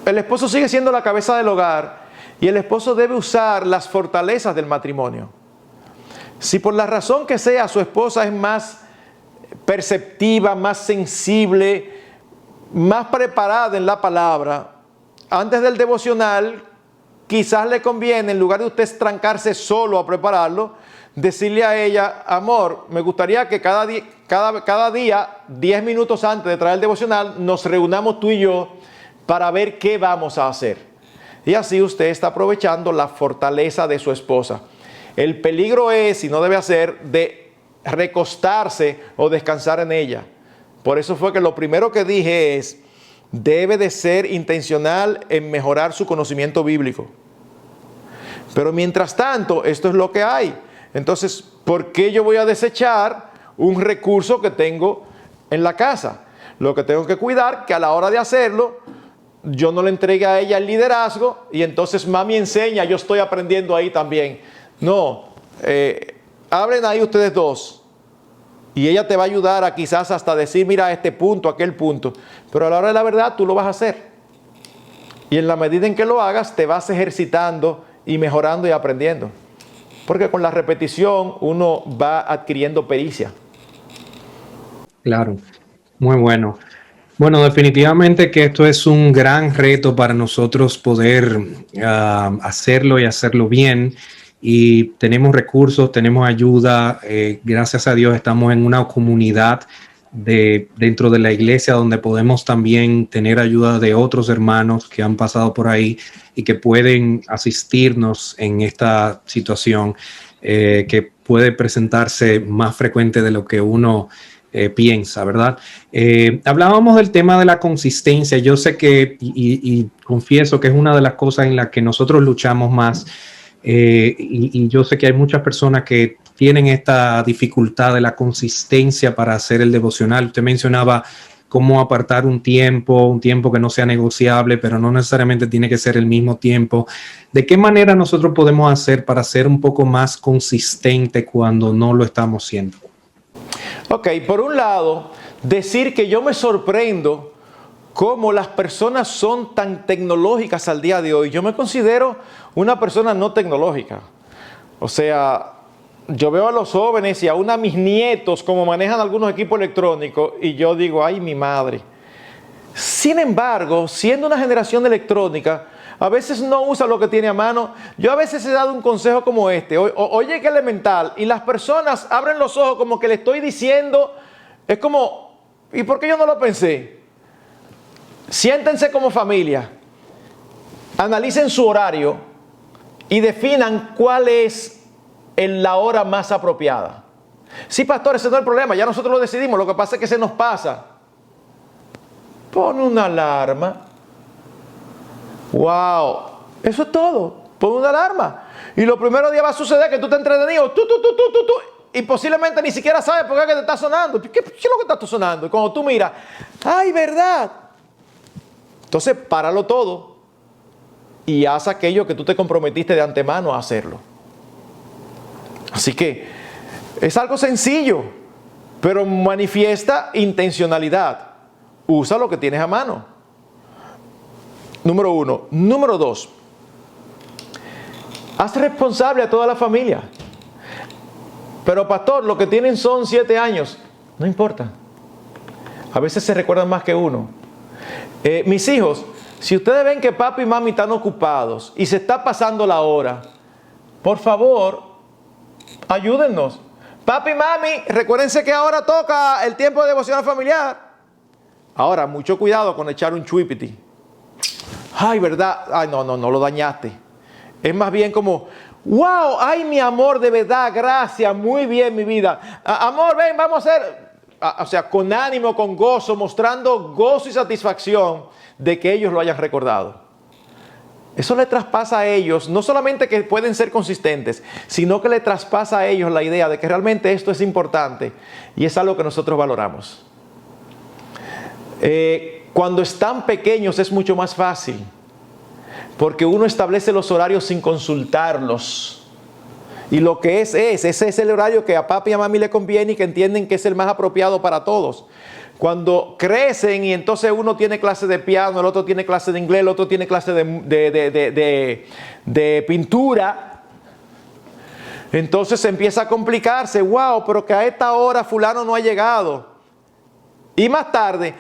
el esposo sigue siendo la cabeza del hogar y el esposo debe usar las fortalezas del matrimonio. Si por la razón que sea su esposa es más perceptiva, más sensible, más preparada en la palabra, antes del devocional, quizás le conviene, en lugar de usted trancarse solo a prepararlo, decirle a ella, amor, me gustaría que cada día, 10 minutos antes de traer el devocional, nos reunamos tú y yo para ver qué vamos a hacer. Y así usted está aprovechando la fortaleza de su esposa. El peligro es, y no debe hacer, de recostarse o descansar en ella. Por eso fue que lo primero que dije es, debe de ser intencional en mejorar su conocimiento bíblico. Pero mientras tanto, esto es lo que hay. Entonces, ¿por qué yo voy a desechar un recurso que tengo en la casa? Lo que tengo que cuidar, que a la hora de hacerlo, yo no le entregue a ella el liderazgo y entonces mami enseña, yo estoy aprendiendo ahí también. No, hablen ahí ustedes dos y ella te va a ayudar a quizás hasta decir, mira, este punto, aquel punto. Pero a la hora de la verdad, tú lo vas a hacer. Y en la medida en que lo hagas, te vas ejercitando y mejorando y aprendiendo. Porque con la repetición uno va adquiriendo pericia. Claro, muy bueno. Bueno, definitivamente que esto es un gran reto para nosotros poder hacerlo y hacerlo bien. Y tenemos recursos, tenemos ayuda. Gracias a Dios estamos en una comunidad dentro de la iglesia donde podemos también tener ayuda de otros hermanos que han pasado por ahí y que pueden asistirnos en esta situación que puede presentarse más frecuente de lo que uno piensa, ¿verdad? Hablábamos del tema de la consistencia. Yo sé que, y confieso que es una de las cosas en las que nosotros luchamos más, y yo sé que hay muchas personas que tienen esta dificultad de la consistencia para hacer el devocional. Usted mencionaba cómo apartar un tiempo que no sea negociable, pero no necesariamente tiene que ser el mismo tiempo. ¿De qué manera nosotros podemos hacer para ser un poco más consistente cuando no lo estamos siendo? Ok, por un lado, decir que yo me sorprendo cómo las personas son tan tecnológicas al día de hoy. Yo me considero una persona no tecnológica. O sea, yo veo a los jóvenes y aún a mis nietos cómo manejan algunos equipos electrónicos y yo digo, ay, mi madre. Sin embargo, siendo una generación electrónica, a veces no usa lo que tiene a mano. Yo a veces he dado un consejo como este. Oye, qué elemental. Y las personas abren los ojos como que le estoy diciendo. Es como, ¿y por qué yo no lo pensé? Siéntense como familia. Analicen su horario y definan cuál es la hora más apropiada. Sí, pastor, ese no es el problema. Ya nosotros lo decidimos. Lo que pasa es que se nos pasa. Pon una alarma. ¡Wow! Eso es todo. Pon una alarma. Y los primeros días va a suceder que tú te entretenido. Y posiblemente ni siquiera sabes por qué te está sonando. ¿Qué es lo que está sonando? Y cuando tú miras, ¡ay, verdad! Entonces, páralo todo. Y haz aquello que tú te comprometiste de antemano a hacerlo. Así que es algo sencillo, pero manifiesta intencionalidad. Usa lo que tienes a mano. Número 1. Número 2. Haz responsable a toda la familia. Pero pastor, lo que tienen son 7 años. No importa. A veces se recuerdan más que uno. Mis hijos, si ustedes ven que papi y mami están ocupados y se está pasando la hora, por favor, ayúdennos. Papi y mami, recuérdense que ahora toca el tiempo de devoción familiar. Ahora, mucho cuidado con echar un chuipiti. Ay, ¿verdad? Ay, no lo dañaste. Es más bien como, wow, ay, mi amor, de verdad, gracias, muy bien, mi vida. Amor, ven, vamos a hacer. O sea, con ánimo, con gozo, mostrando gozo y satisfacción de que ellos lo hayan recordado. Eso le traspasa a ellos, no solamente que pueden ser consistentes, sino que le traspasa a ellos la idea de que realmente esto es importante y es algo que nosotros valoramos. Cuando están pequeños es mucho más fácil, porque uno establece los horarios sin consultarlos. Y lo que ese es el horario que a papi y a mami le conviene y que entienden que es el más apropiado para todos. Cuando crecen y entonces uno tiene clase de piano, el otro tiene clase de inglés, el otro tiene clase de pintura, entonces se empieza a complicarse. Wow, pero que a esta hora fulano no ha llegado. Y más tarde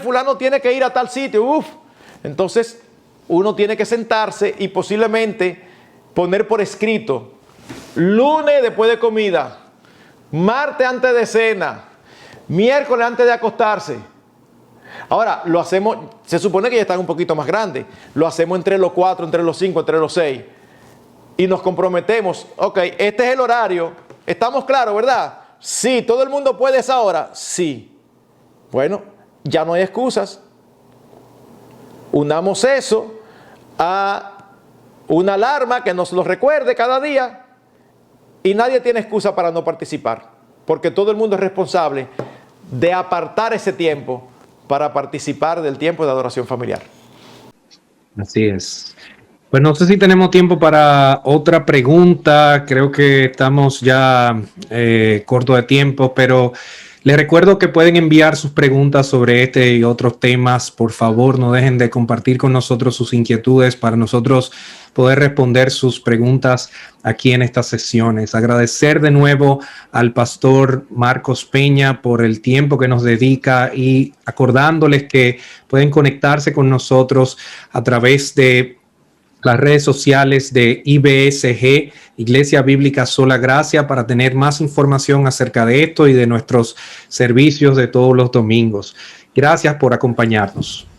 fulano tiene que ir a tal sitio. Entonces uno tiene que sentarse y posiblemente poner por escrito: lunes después de comida, martes antes de cena, miércoles antes de acostarse. Ahora, lo hacemos, se supone que ya están un poquito más grandes. Lo hacemos entre los 4, entre los 5, entre los 6. Y nos comprometemos. Ok, este es el horario. ¿Estamos claros, verdad? Sí. ¿Todo el mundo puede a esa hora? Sí. Bueno, ya no hay excusas. Unamos eso a una alarma que nos lo recuerde cada día y nadie tiene excusa para no participar, porque todo el mundo es responsable de apartar ese tiempo para participar del tiempo de adoración familiar. Así es. Pues no sé si tenemos tiempo para otra pregunta. Creo que estamos ya corto de tiempo, pero Les recuerdo que pueden enviar sus preguntas sobre este y otros temas. Por favor, no dejen de compartir con nosotros sus inquietudes para nosotros poder responder sus preguntas aquí en estas sesiones. Agradecer de nuevo al pastor Marcos Peña por el tiempo que nos dedica y acordándoles que pueden conectarse con nosotros a través de las redes sociales de IBSG, Iglesia Bíblica Sola Gracia, para tener más información acerca de esto y de nuestros servicios de todos los domingos. Gracias por acompañarnos.